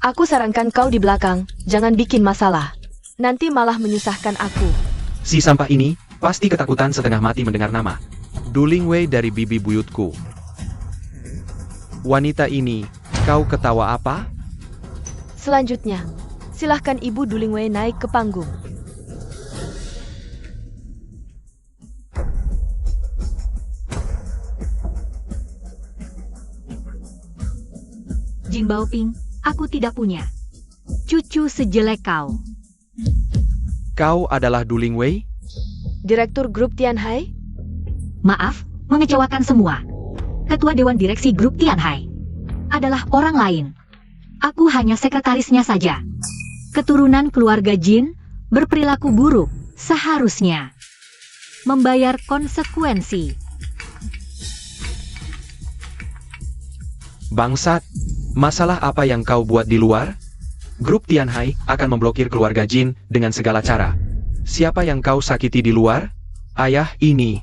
Aku sarankan kau di belakang, jangan bikin masalah. Nanti malah menyusahkan aku. Si sampah ini, pasti ketakutan setengah mati mendengar nama. Du Lingwei dari bibi buyutku. Wanita ini, kau ketawa apa? Selanjutnya, silahkan Ibu Du Lingwei naik ke panggung. Jin Baoping, aku tidak punya cucu sejelek kau. Kau adalah Du Lingwei? Direktur Grup Tianhai? Maaf, mengecewakan semua. Ketua Dewan Direksi Grup Tianhai adalah orang lain. Aku hanya sekretarisnya saja. Keturunan keluarga Jin berperilaku buruk, seharusnya membayar konsekuensi. Bangsat, masalah apa yang kau buat di luar? Grup Tianhai akan memblokir keluarga Jin dengan segala cara. Siapa yang kau sakiti di luar? Ayah, ini.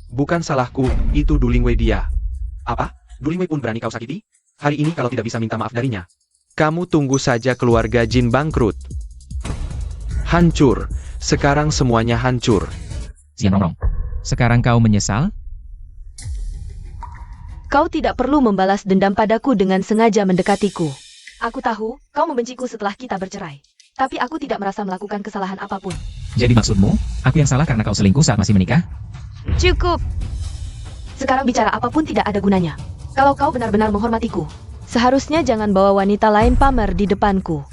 Bukan salahku, itu Du Lingwei dia. Apa? Du Lingwei pun berani kau sakiti? Hari ini kalau tidak bisa minta maaf darinya. Kamu tunggu saja keluarga Jin bangkrut. Hancur. Sekarang semuanya hancur. Siang Rongrong. Sekarang kau menyesal? Kau tidak perlu membalas dendam padaku dengan sengaja mendekatiku. Aku tahu, kau membenciku setelah kita bercerai. Tapi aku tidak merasa melakukan kesalahan apapun. Jadi maksudmu, aku yang salah karena kau selingkuh saat masih menikah? Cukup. Sekarang bicara apapun tidak ada gunanya. Kalau kau benar-benar menghormatiku, seharusnya jangan bawa wanita lain pamer di depanku.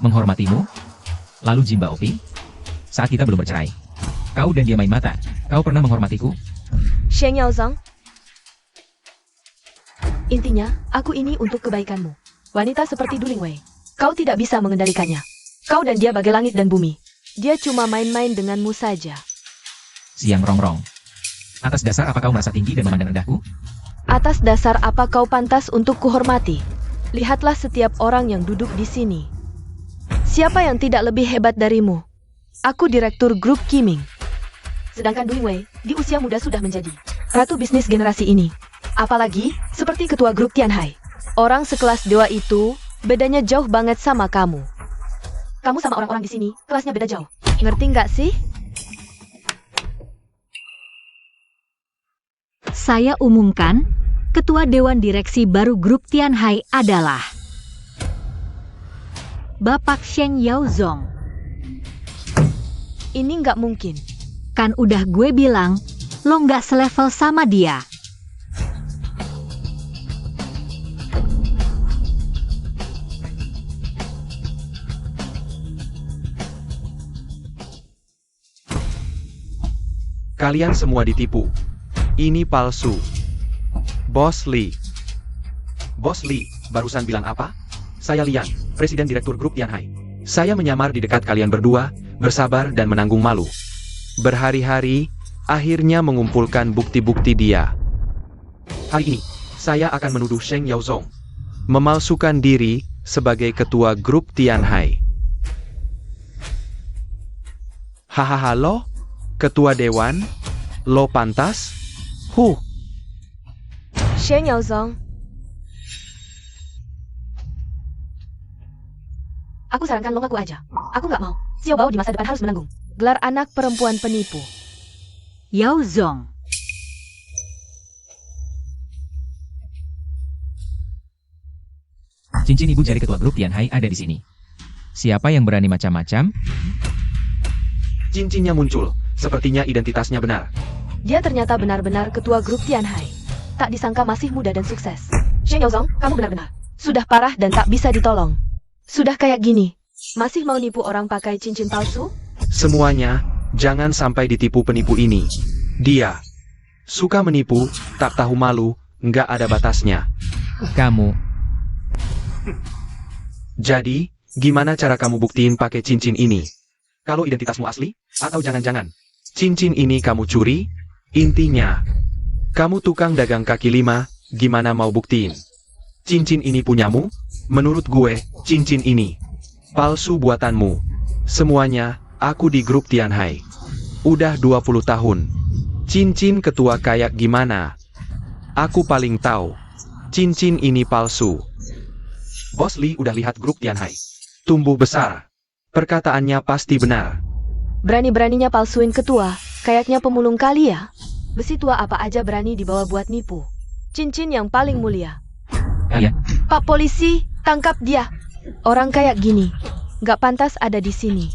Menghormatimu? Lalu Jin Baoping? Saat kita belum bercerai. Kau dan dia main mata. Kau pernah menghormatiku? Sheng Yaozong. Intinya, aku ini untuk kebaikanmu. Wanita seperti Du Lingwei, kau tidak bisa mengendalikannya. Kau dan dia bagai langit dan bumi. Dia cuma main-main denganmu saja. Siang Rongrong. Atas dasar apa kau merasa tinggi dan memandang rendahku? Atas dasar apa kau pantas untuk kuhormati? Lihatlah setiap orang yang duduk di sini. Siapa yang tidak lebih hebat darimu? Aku direktur grup Qiming. Sedangkan Dui Wei di usia muda sudah menjadi ratu bisnis generasi ini. Apalagi seperti ketua grup Tianhai. Orang sekelas dewa itu bedanya jauh banget sama kamu. Kamu sama orang-orang di sini kelasnya beda jauh. Ngerti nggak sih? Saya umumkan, Ketua Dewan Direksi baru grup Tianhai adalah Bapak Sheng Yaozong. Ini nggak mungkin. Kan udah gue bilang, lo nggak selevel sama dia. Kalian semua ditipu. Ini palsu. Bos Li. Bos Li, barusan bilang apa? Saya Lian, Presiden Direktur Grup Tianhai. Saya menyamar di dekat kalian berdua, bersabar dan menanggung malu. Berhari-hari, akhirnya mengumpulkan bukti-bukti dia. Hari ini, saya akan menuduh Sheng Yaozong memalsukan diri sebagai ketua grup Tianhai. Hahaha lo, ketua dewan, lo pantas? Sheng Yaozong. Aku sarankan lo ngaku aja. Aku nggak mau. Xiao Bao di masa depan harus menanggung gelar anak perempuan penipu. Yaozong. Cincin ibu jari ketua grup Tianhai ada di sini. Siapa yang berani macam-macam? Cincinnya muncul. Sepertinya identitasnya benar. Dia ternyata benar-benar ketua grup Tianhai. Tak disangka masih muda dan sukses. Sheng Yaozong, kamu benar-benar sudah parah dan tak bisa ditolong. Sudah kayak gini, masih mau nipu orang pakai cincin palsu? Semuanya, jangan sampai ditipu penipu ini. Dia suka menipu, tak tahu malu, nggak ada batasnya. Kamu. Jadi, gimana cara kamu buktiin pakai cincin ini? Kalau identitasmu asli, atau jangan-jangan cincin ini kamu curi? Intinya, kamu tukang dagang kaki lima, gimana mau buktiin? Cincin ini punyamu? Menurut gue, cincin ini palsu buatanmu. Semuanya, aku di grup Tianhai. Udah 20 tahun. Cincin ketua kayak gimana? Aku paling tahu. Cincin ini palsu. Bos Li udah lihat grup Tianhai. Tumbuh besar. Perkataannya pasti benar. Berani-beraninya palsuin ketua, kayaknya pemulung kali ya. Besi tua apa aja berani dibawa buat nipu. Cincin yang paling mulia. Kalian. Pak polisi, tangkap dia. Orang kayak gini, nggak pantas ada di sini.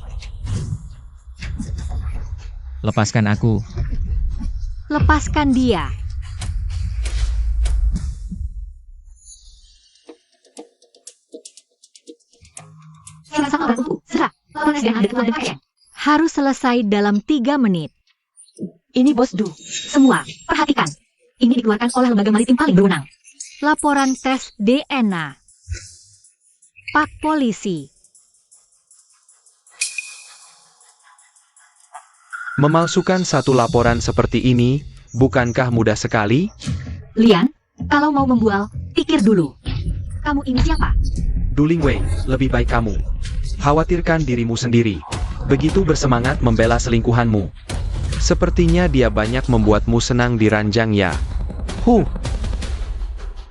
Lepaskan aku. Lepaskan dia. Sama orang itu, serah. Laporan SDN ada ketua dan KSN. Harus selesai dalam 3 menit. Ini Bos Du. Semua, perhatikan. Ini dikeluarkan oleh lembaga maritim paling berwenang. Laporan tes DNA. Pak Polisi. Memalsukan satu laporan seperti ini, bukankah mudah sekali? Lian, kalau mau membual, pikir dulu. Kamu ini siapa? Duling Wei, lebih baik kamu khawatirkan dirimu sendiri. Begitu bersemangat membela selingkuhanmu. Sepertinya dia banyak membuatmu senang di ranjang ya.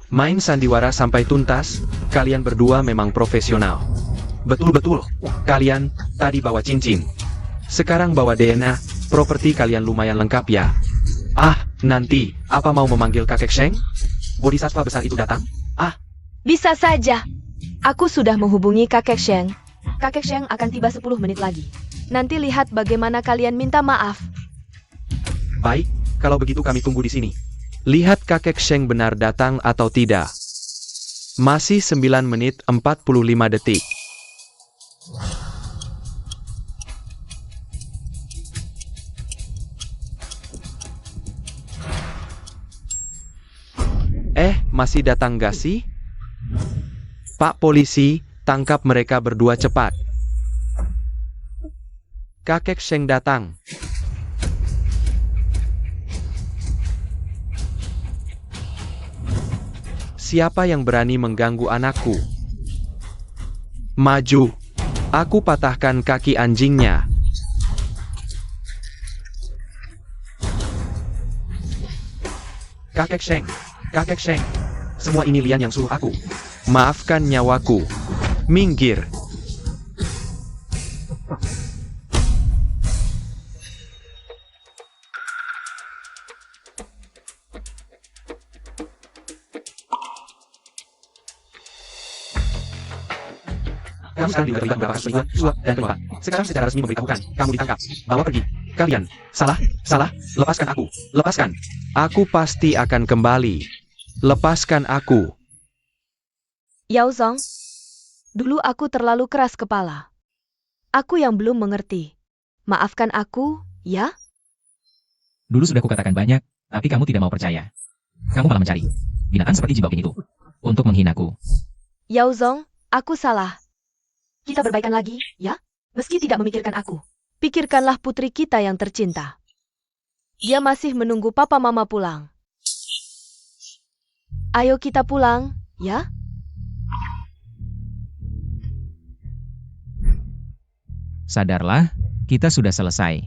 Main sandiwara sampai tuntas, kalian berdua memang profesional. Betul-betul, kalian tadi bawa cincin. Sekarang bawa DNA, properti kalian lumayan lengkap ya. Nanti, apa mau memanggil kakek Sheng? Bodhisattva besar itu datang? Bisa saja. Aku sudah menghubungi kakek Sheng. Kakek Sheng akan tiba 10 menit lagi. Nanti lihat bagaimana kalian minta maaf. Baik, kalau begitu kami tunggu di sini. Lihat kakek Sheng benar datang atau tidak. Masih 9 menit 45 detik. Masih datang gak sih? Pak polisi, tangkap mereka berdua cepat. Kakek Sheng datang. Siapa yang berani mengganggu anakku? Maju. Aku patahkan kaki anjingnya. Kakek Sheng. Kakek Sheng. Semua ini Lian yang suruh aku. Maafkan nyawaku. Minggir. Kamu sekarang juga terlibat beberapa kasus penipuan, suap, dan penyuapan. Sekarang secara resmi memberitahukan, kamu ditangkap. Bawa pergi. Kalian. Salah. Lepaskan aku. Lepaskan. Aku pasti akan kembali. Lepaskan aku. Yao Zong, dulu aku terlalu keras kepala. Aku yang belum mengerti. Maafkan aku, ya? Dulu sudah kukatakan banyak, tapi kamu tidak mau percaya. Kamu malah mencari binatang seperti Jibaoking itu untuk menghinaku. Yao Zong, aku salah. Kita berbaikan lagi, ya? Meski tidak memikirkan aku. Pikirkanlah putri kita yang tercinta. Dia masih menunggu papa mama pulang. Ayo kita pulang, ya? Sadarlah, kita sudah selesai.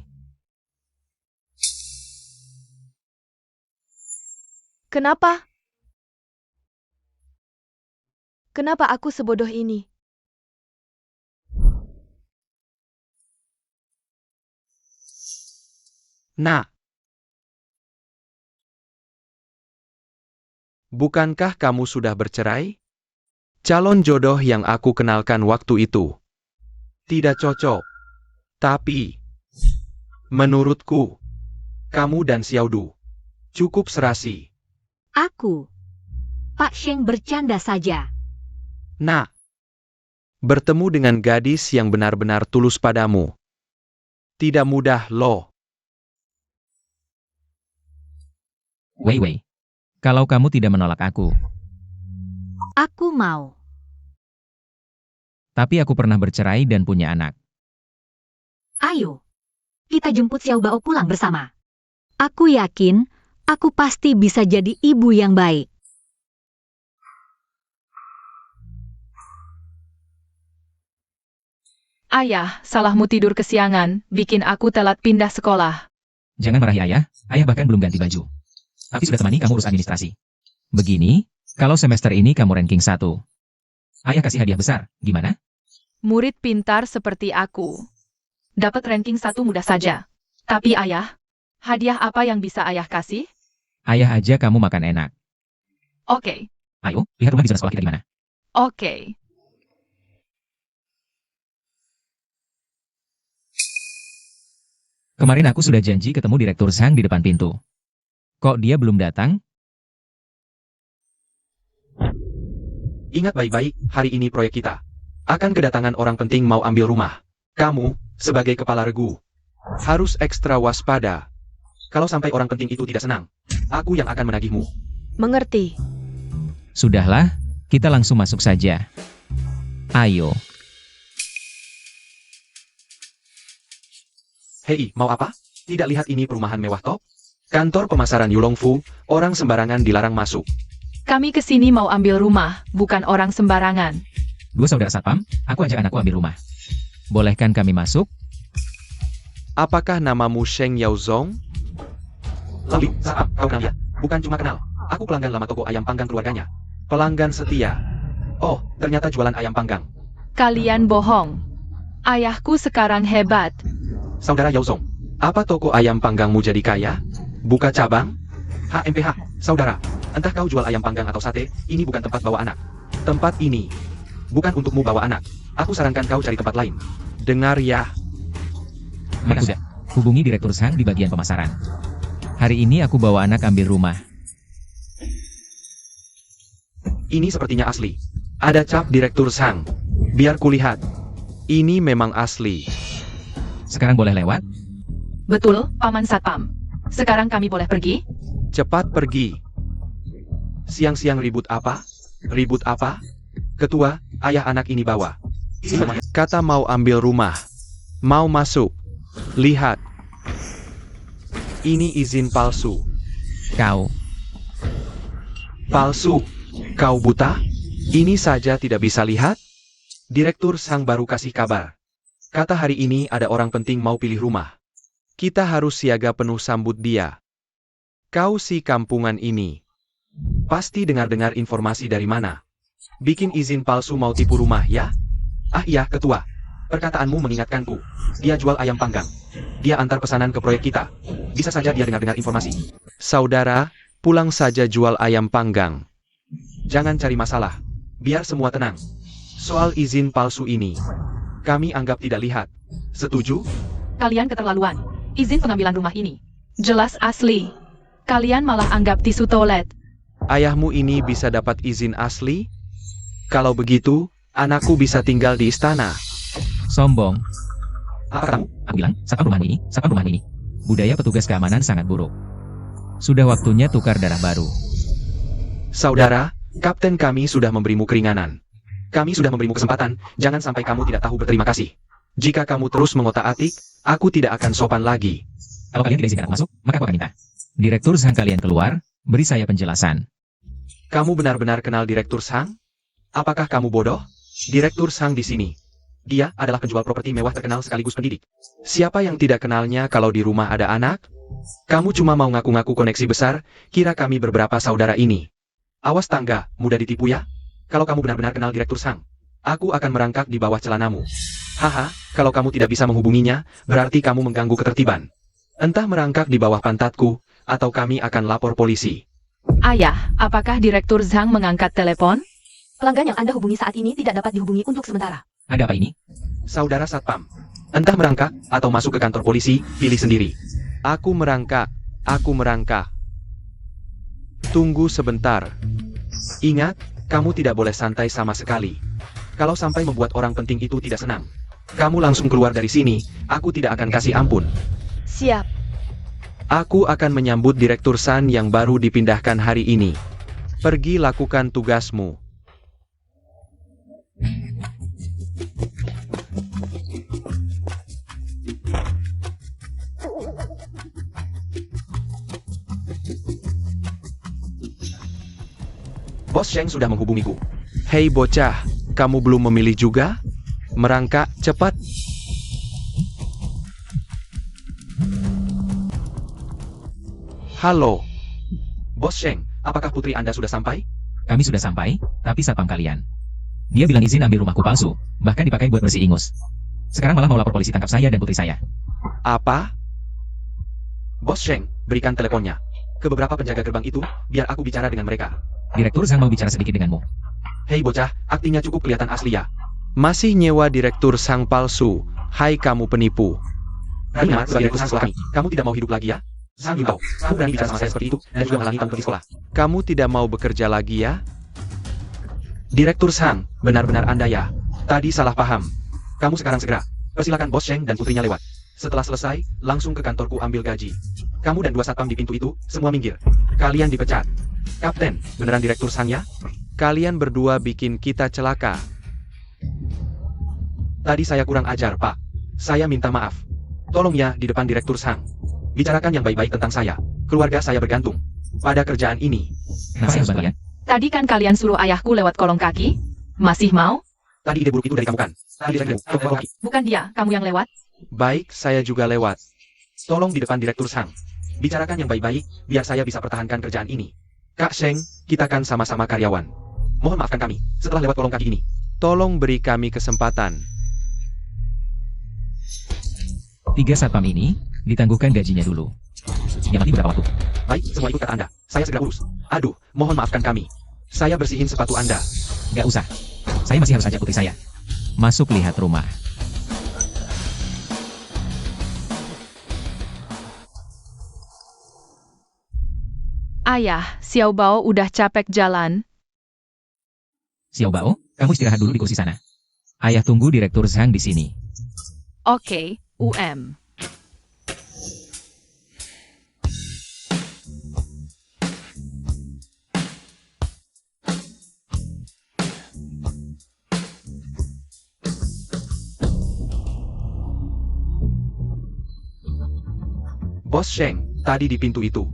Kenapa? Kenapa aku sebodoh ini? Nak. Bukankah kamu sudah bercerai? Calon jodoh yang aku kenalkan waktu itu tidak cocok. Tapi, menurutku, kamu dan Xiaodu cukup serasi. Aku. Pak Sheng bercanda saja. Nak, bertemu dengan gadis yang benar-benar tulus padamu tidak mudah loh. Wei, kalau kamu tidak menolak aku, Aku mau. tapi aku pernah bercerai dan punya anak. Ayo. Kita jemput Xiao Bao pulang bersama. Aku yakin, aku pasti bisa jadi ibu yang baik. Ayah, salahmu tidur kesiangan, bikin aku telat pindah sekolah. Jangan marahi ayah bahkan belum ganti baju. Tapi sudah temani kamu urus administrasi. Begini, kalau semester ini kamu ranking 1. Ayah kasih hadiah besar, gimana? Murid pintar seperti aku. Dapat ranking 1 mudah saja. Tapi ayah, hadiah apa yang bisa ayah kasih? Ayah aja kamu makan enak. Oke. Ayo, lihat rumah di zona sekolah kita di mana. Oke. Kemarin aku sudah janji ketemu Direktur Zhang di depan pintu. Kok dia belum datang? Ingat baik-baik, hari ini proyek kita akan kedatangan orang penting mau ambil rumah. Kamu, sebagai kepala regu, harus ekstra waspada. Kalau sampai orang penting itu tidak senang, aku yang akan menagihmu. Mengerti. Sudahlah, kita langsung masuk saja. Ayo. Hei, mau apa? Tidak lihat ini perumahan mewah top? Kantor pemasaran Yulongfu, orang sembarangan dilarang masuk. Kami kesini mau ambil rumah, bukan orang sembarangan. Dua saudara satpam, aku ajak anakku ambil rumah. Bolehkan kami masuk? Apakah namamu Sheng Yaozong? Lebih, satpam, kau kenal ya? Bukan cuma kenal, aku pelanggan lama toko ayam panggang keluarganya. Pelanggan setia. Oh, ternyata jualan ayam panggang. Kalian bohong. Ayahku sekarang hebat. Saudara Yaozong, apa toko ayam panggangmu jadi kaya? Buka cabang? HMPH, saudara, entah kau jual ayam panggang atau sate, ini bukan tempat bawa anak. Tempat ini bukan untukmu bawa anak. Aku sarankan kau cari tempat lain. Dengar ya. Maka sudah, hubungi Direktur Zhang di bagian pemasaran. Hari ini aku bawa anak ambil rumah. Ini sepertinya asli. Ada cap Direktur Zhang. Biar kulihat. Ini memang asli. Sekarang boleh lewat? Betul, Paman Satpam. Sekarang kami boleh pergi? Cepat pergi. Siang-siang ribut apa? Ribut apa? Ketua, ayah anak ini bawa. Kata mau ambil rumah. Mau masuk. Lihat. Ini izin palsu. Kau. Palsu. Kau buta? Ini saja tidak bisa lihat? Direktur Sang baru kasih kabar. Kata hari ini ada orang penting mau pilih rumah. Kita harus siaga penuh sambut dia. Kau si kampungan ini. Pasti dengar-dengar informasi dari mana. Bikin izin palsu mau tipu rumah ya? Ah iya, ketua. Perkataanmu mengingatkanku. Dia jual ayam panggang. Dia antar pesanan ke proyek kita. Bisa saja dia dengar-dengar informasi. Saudara, pulang saja jual ayam panggang. Jangan cari masalah. Biar semua tenang. Soal izin palsu ini, kami anggap tidak lihat. Setuju? Kalian keterlaluan. Izin pengambilan rumah ini jelas asli. Kalian malah anggap tisu toilet. Ayahmu ini bisa dapat izin asli? Kalau begitu, anakku bisa tinggal di istana. Sombong. Apa kamu? Aku bilang, satpam rumah ini. Budaya petugas keamanan sangat buruk. Sudah waktunya tukar darah baru. Saudara, kapten kami sudah memberimu keringanan. Kami sudah memberimu kesempatan, jangan sampai kamu tidak tahu berterima kasih. Jika kamu terus mengotak-atik, aku tidak akan sopan lagi. Kalau kalian tidak izinkan aku masuk, maka aku akan minta Direktur Sang kalian keluar, beri saya penjelasan. Kamu benar-benar kenal Direktur Sang? Apakah kamu bodoh? Direktur Sang di sini. Dia adalah penjual properti mewah terkenal sekaligus pendidik. Siapa yang tidak kenalnya kalau di rumah ada anak? Kamu cuma mau ngaku-ngaku koneksi besar, kira kami beberapa saudara ini. Awas tangga, mudah ditipu ya? Kalau kamu benar-benar kenal Direktur Sang, aku akan merangkak di bawah celanamu. Haha, kalau kamu tidak bisa menghubunginya, berarti kamu mengganggu ketertiban. Entah merangkak di bawah pantatku, atau kami akan lapor polisi. Ayah, apakah Direktur Zhang mengangkat telepon? Pelanggan yang Anda hubungi saat ini tidak dapat dihubungi untuk sementara. Ada apa ini? Saudara Satpam, entah merangkak, atau masuk ke kantor polisi, pilih sendiri. Aku merangkak. Tunggu sebentar. Ingat, kamu tidak boleh santai sama sekali. Kalau sampai membuat orang penting itu tidak senang, kamu langsung keluar dari sini, aku tidak akan kasih ampun. Siap. Aku akan menyambut Direktur San yang baru dipindahkan hari ini. Pergi lakukan tugasmu. Bos Sheng sudah menghubungiku. Hei bocah, kamu belum memilih juga? Merangkak cepat. Halo. Bos Sheng, apakah putri Anda sudah sampai? Kami sudah sampai, tapi satpam kalian. Dia bilang izin ambil rumahku palsu, bahkan dipakai buat bersih ingus. Sekarang malah mau lapor polisi tangkap saya dan putri saya. Apa? Bos Sheng, berikan teleponnya ke beberapa penjaga gerbang itu, biar aku bicara dengan mereka. Direktur Zhang mau bicara sedikit denganmu. Hei bocah, aktingnya cukup kelihatan asli ya. Masih nyewa Direktur Sang palsu. Hai kamu penipu. Berani amat sebagai Direktur Sang sekolah kami. Kamu tidak mau hidup lagi ya? Sang himbau, kamu berani bicara sama saya seperti itu, dan juga menghalangi kamu pergi sekolah. Kamu tidak mau bekerja lagi ya? Direktur Sang, benar-benar Anda ya. Tadi salah paham. Kamu sekarang segera. Persilakan Bos Sheng dan putrinya lewat. Setelah selesai, langsung ke kantorku ambil gaji. Kamu dan 2 satpam di pintu itu, semua minggir. Kalian dipecat. Kapten, beneran Direktur Sang ya? Kalian berdua bikin kita celaka. Tadi saya kurang ajar, Pak. Saya minta maaf. Tolong ya di depan Direktur Sang. Bicarakan yang baik-baik tentang saya. Keluarga saya bergantung pada kerjaan ini. Kenapa saya harus bantu ya? Tadi kan kalian suruh ayahku lewat kolong kaki? Masih mau? Tadi ide buruk itu dari kamu kan? Bukan dia, kamu yang lewat. Baik, saya juga lewat. Tolong di depan Direktur Sang. Bicarakan yang baik-baik, biar saya bisa pertahankan kerjaan ini. Kak Sheng, kita kan sama-sama karyawan. Mohon maafkan kami, setelah lewat kolong kaki ini. Tolong beri kami kesempatan. 3 satpam ini, ditangguhkan gajinya dulu. Yang nanti berapa waktu? Baik, semua ikut kata Anda. Saya segera urus. Aduh, mohon maafkan kami. Saya bersihin sepatu Anda. Gak usah. Saya masih harus ajak putri saya masuk lihat rumah. Ayah, Xiao Bao udah capek jalan. Xiao Bao, kamu istirahat dulu di kursi sana. Ayah tunggu Direktur Zhang di sini. Oke, UM. Bos Sheng, tadi di pintu itu.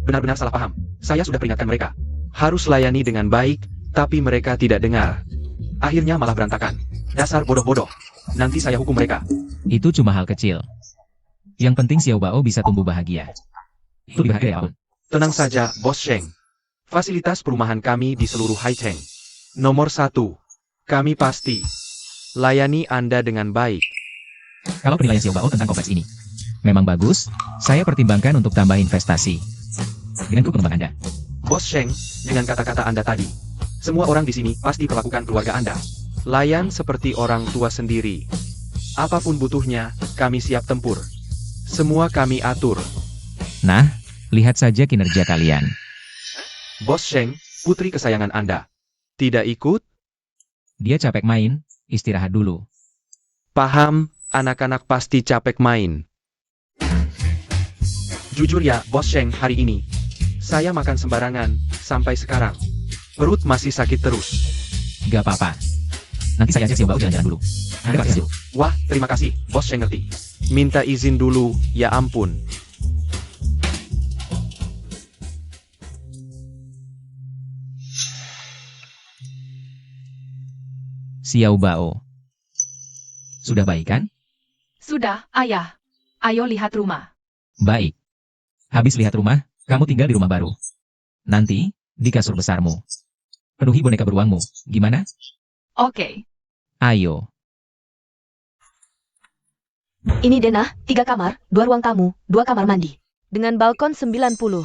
Benar-benar salah paham. Saya sudah peringatkan mereka. Harus layani dengan baik, tapi mereka tidak dengar. Akhirnya malah berantakan. Dasar bodoh-bodoh. Nanti saya hukum mereka. Itu cuma hal kecil. Yang penting Xiao Bao bisa tumbuh bahagia. Itu lebih bahagia ya, Om. Tenang saja, Bos Sheng. Fasilitas perumahan kami di seluruh Haicheng. Nomor 1. Kami pasti layani Anda dengan baik. Kalau penilaian Xiao Bao tentang kompleks ini memang bagus, saya pertimbangkan untuk tambah investasi. Dengan grup pengembang Anda. Bos Sheng, dengan kata-kata Anda tadi, semua orang di sini pasti perlakukan keluarga Anda. Layan seperti orang tua sendiri. Apapun butuhnya, kami siap tempur. Semua kami atur. Nah, lihat saja kinerja kalian. Bos Sheng, putri kesayangan Anda. Tidak ikut? Dia capek main, istirahat dulu. Paham, anak-anak pasti capek main. Jujur ya, Bos Sheng, hari ini saya makan sembarangan, sampai sekarang. Perut masih sakit terus. Gak apa-apa. Nanti saya ajak Xiao Bao jalan-jalan dulu. Ada kasih. Wah, terima kasih, Bos Sheng ngerti. Minta izin dulu, ya ampun. Xiao Bao. Sudah baik kan? Sudah, Ayah. Ayo lihat rumah. Baik. Habis lihat rumah, kamu tinggal di rumah baru. Nanti, di kasur besarmu. Penuhi boneka beruangmu. Gimana? Oke. Ayo. Ini denah, 3 kamar, 2 ruang tamu, 2 kamar mandi. Dengan balkon 90.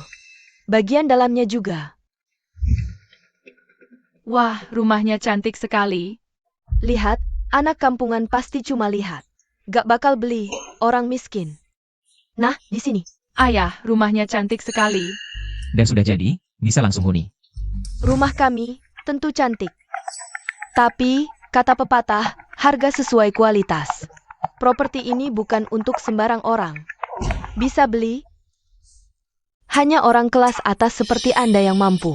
Bagian dalamnya juga. Wah, rumahnya cantik sekali. Lihat, anak kampungan pasti cuma lihat. Gak bakal beli, orang miskin. Nah, di sini. Ayah, rumahnya cantik sekali. Dan sudah jadi, bisa langsung huni. Rumah kami, tentu cantik. Tapi, kata pepatah, harga sesuai kualitas. Properti ini bukan untuk sembarang orang. Bisa beli, hanya orang kelas atas seperti Anda yang mampu.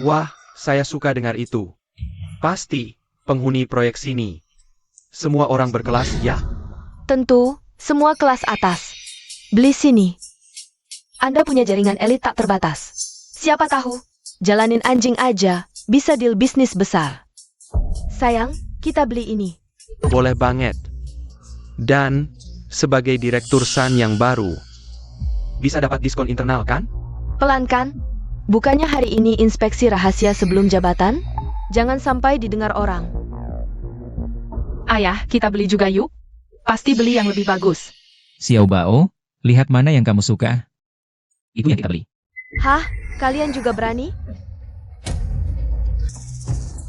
Wah, saya suka dengar itu. Pasti, penghuni proyek sini. Semua orang berkelas, ya? Tentu, semua kelas atas. Beli sini. Anda punya jaringan elit tak terbatas. Siapa tahu, jalanin anjing aja, bisa deal bisnis besar. Sayang, kita beli ini. Boleh banget. Dan, sebagai direktur San yang baru, bisa dapat diskon internal kan? Pelan kan? Bukannya hari ini inspeksi rahasia sebelum jabatan? Jangan sampai didengar orang. Ayah, kita beli juga yuk. Pasti beli yang lebih bagus. Xiao Bao, lihat mana yang kamu suka. Itu yang kita beli. Hah? Kalian juga berani?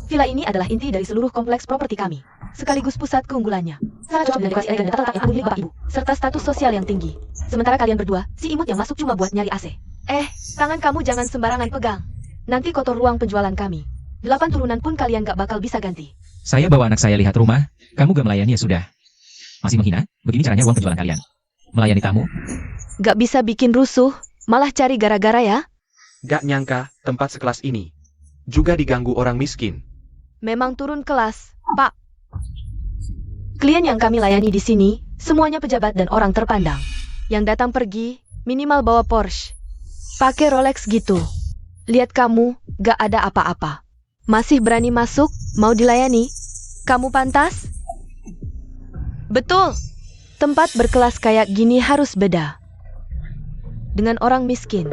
Villa ini adalah inti dari seluruh kompleks properti kami. Sekaligus pusat keunggulannya. Sangat cocok dengan dekorasi elegan dan tata letak yang anggun milik Bapak Ibu. Serta status sosial yang tinggi. Sementara kalian berdua, si imut yang masuk cuma buat nyari AC. Tangan kamu jangan sembarangan pegang. Nanti kotor ruang penjualan kami. 8 turunan pun kalian gak bakal bisa ganti. Saya bawa anak saya lihat rumah, kamu gak melayani ya sudah. Masih menghina? Begini caranya uang penjualan kalian. Melayani tamu? Gak bisa bikin rusuh, malah cari gara-gara ya? Gak nyangka, tempat sekelas ini juga diganggu orang miskin. Memang turun kelas, Pak. Klien yang kami layani di sini, semuanya pejabat dan orang terpandang. Yang datang pergi, minimal bawa Porsche. Pakai Rolex gitu. Lihat kamu, gak ada apa-apa. Masih berani masuk, mau dilayani? Kamu pantas? Betul. Tempat berkelas kayak gini harus beda. Dengan orang miskin.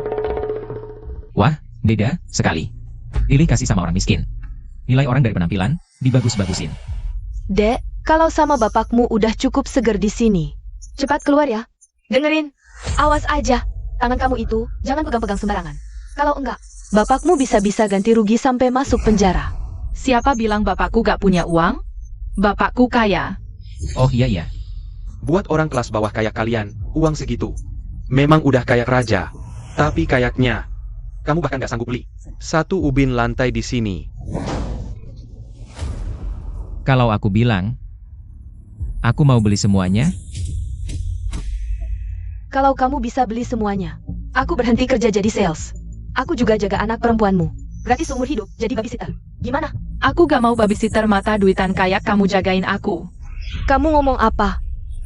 Wah, beda sekali. Pilih kasih sama orang miskin. Nilai orang dari penampilan, dibagus-bagusin. Dek, kalau sama bapakmu udah cukup seger di sini. Cepat keluar ya. Dengerin, awas aja. Tangan kamu itu, jangan pegang-pegang sembarangan. Kalau enggak, bapakmu bisa-bisa ganti rugi sampai masuk penjara. Siapa bilang bapakku gak punya uang? Bapakku kaya. Oh iya. Buat orang kelas bawah kayak kalian, uang segitu memang udah kayak raja. Tapi kayaknya kamu bahkan gak sanggup beli 1 ubin lantai di sini. Kalau aku bilang, aku mau beli semuanya. Kalau kamu bisa beli semuanya, aku berhenti kerja jadi sales. Aku juga jaga anak perempuanmu. Gratis seumur hidup, jadi babysitter. Gimana? Aku gak mau babysitter mata duitan kayak kamu jagain aku. Kamu ngomong apa?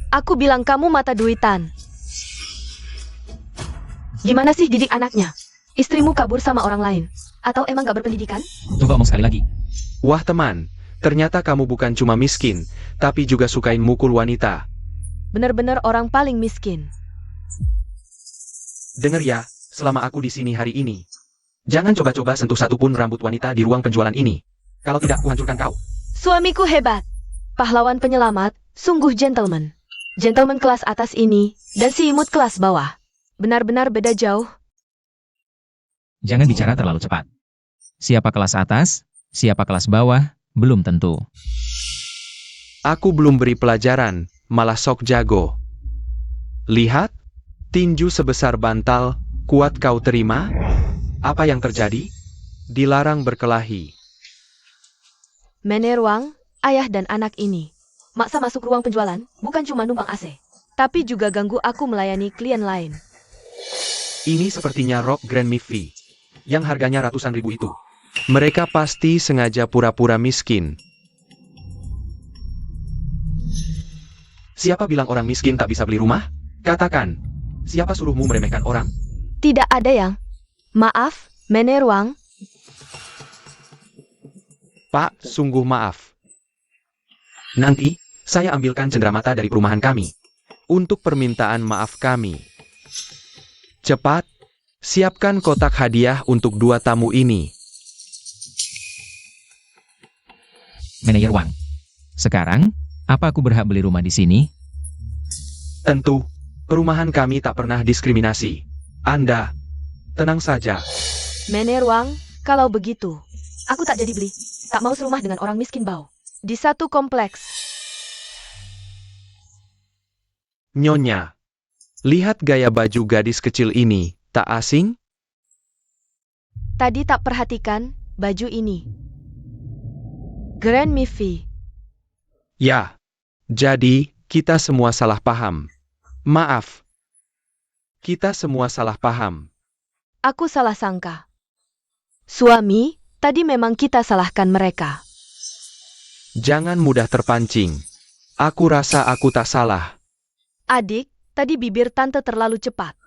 Aku bilang kamu mata duitan. Gimana sih didik anaknya? Istrimu kabur sama orang lain? Atau emang gak berpendidikan? Coba omong sekali lagi. Wah teman, ternyata kamu bukan cuma miskin, tapi juga sukain mukul wanita. Bener-bener orang paling miskin. Dengar ya, selama aku di sini hari ini, jangan coba-coba sentuh satupun rambut wanita di ruang penjualan ini. Kalau tidak, kuhancurkan kau. Suamiku hebat. Pahlawan penyelamat, sungguh gentleman. Gentleman kelas atas ini, dan si imut kelas bawah. Benar-benar beda jauh. Jangan bicara terlalu cepat. Siapa kelas atas, siapa kelas bawah, belum tentu. Aku belum beri pelajaran, malah sok jago. Lihat, tinju sebesar bantal, kuat kau terima? Apa yang terjadi? Dilarang berkelahi. Meneruang, ayah dan anak ini. Maksa masuk ruang penjualan, bukan cuma numpang AC. Tapi juga ganggu aku melayani klien lain. Ini sepertinya rok Grand Miffy, yang harganya ratusan ribu itu. Mereka pasti sengaja pura-pura miskin. Siapa bilang orang miskin tak bisa beli rumah? Katakan, siapa suruhmu meremehkan orang? Tidak ada yang... Maaf, Meneruang. Pak, sungguh maaf. Nanti, saya ambilkan cenderamata dari perumahan kami. Untuk permintaan maaf kami. Cepat, siapkan kotak hadiah untuk 2 tamu ini. Manajer Wang. Sekarang, apa aku berhak beli rumah di sini? Tentu, perumahan kami tak pernah diskriminasi. Anda, tenang saja. Meneruang, kalau begitu, aku tak jadi beli. Tak mau serumah dengan orang miskin bau. Di satu kompleks. Nyonya, lihat gaya baju gadis kecil ini, tak asing? Tadi tak perhatikan baju ini. Grand Miffy. Ya, jadi kita semua salah paham. Maaf. Kita semua salah paham. Aku salah sangka. Suami, tadi memang kita salahkan mereka. Jangan mudah terpancing. Aku rasa aku tak salah. Adik, tadi bibir tante terlalu cepat.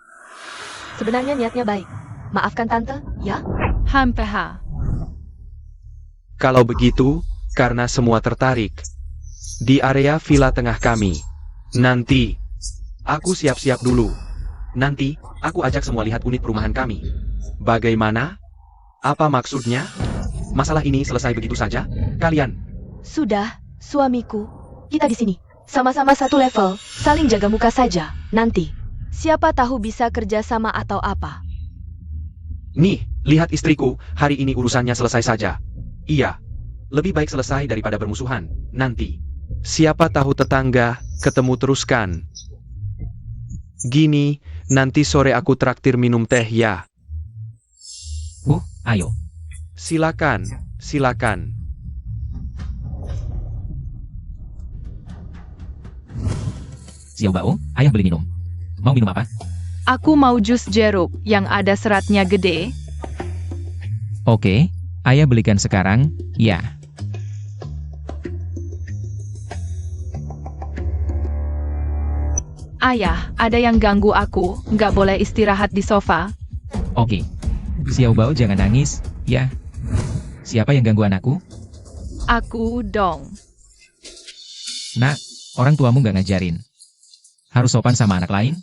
Sebenarnya niatnya baik. Maafkan tante, ya? Hampeha. Kalau begitu, karena semua tertarik. Di area villa tengah kami. Nanti, aku siap-siap dulu. Nanti, aku ajak semua lihat unit perumahan kami. Bagaimana? Apa maksudnya? Masalah ini selesai begitu saja? Kalian? Sudah, suamiku. Kita di sini. Sama-sama satu level, saling jaga muka saja. Nanti, siapa tahu bisa kerja sama atau apa. Nih, lihat istriku, hari ini urusannya selesai saja. Iya, lebih baik selesai daripada bermusuhan. Nanti, siapa tahu tetangga, ketemu teruskan. Gini, nanti sore aku traktir minum teh ya. Ayo. Silakan, silakan. Xiao Bao, ayah beli minum. Mau minum apa? Aku mau jus jeruk yang ada seratnya gede. Oke, ayah belikan sekarang, ya. Ayah, ada yang ganggu aku, nggak boleh istirahat di sofa. Oke. Xiao Bao jangan nangis, ya. Siapa yang ganggu anakku? Aku dong. Nak, orang tuamu nggak ngajarin. Harus sopan sama anak lain?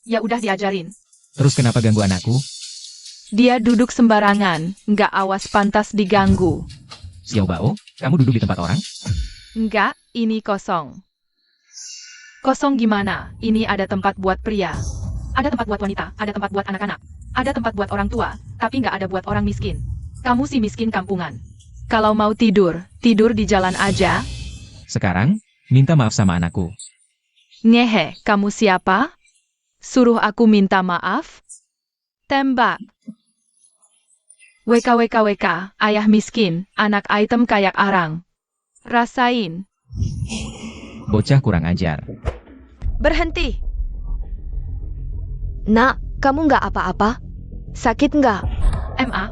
Ya udah diajarin. Terus kenapa ganggu anakku? Dia duduk sembarangan, nggak awas pantas diganggu. Xiao Bao, kamu duduk di tempat orang? Nggak, ini kosong. Kosong gimana? Ini ada tempat buat pria. Ada tempat buat wanita, ada tempat buat anak-anak. Ada tempat buat orang tua, tapi nggak ada buat orang miskin. Kamu si miskin kampungan. Kalau mau tidur, tidur di jalan aja. Sekarang, minta maaf sama anakku. Ngehe, kamu siapa? Suruh aku minta maaf? Tembak. WKWKWK, ayah miskin, anak item kayak arang. Rasain. Bocah kurang ajar. Berhenti. Nak, kamu nggak apa-apa? Sakit nggak?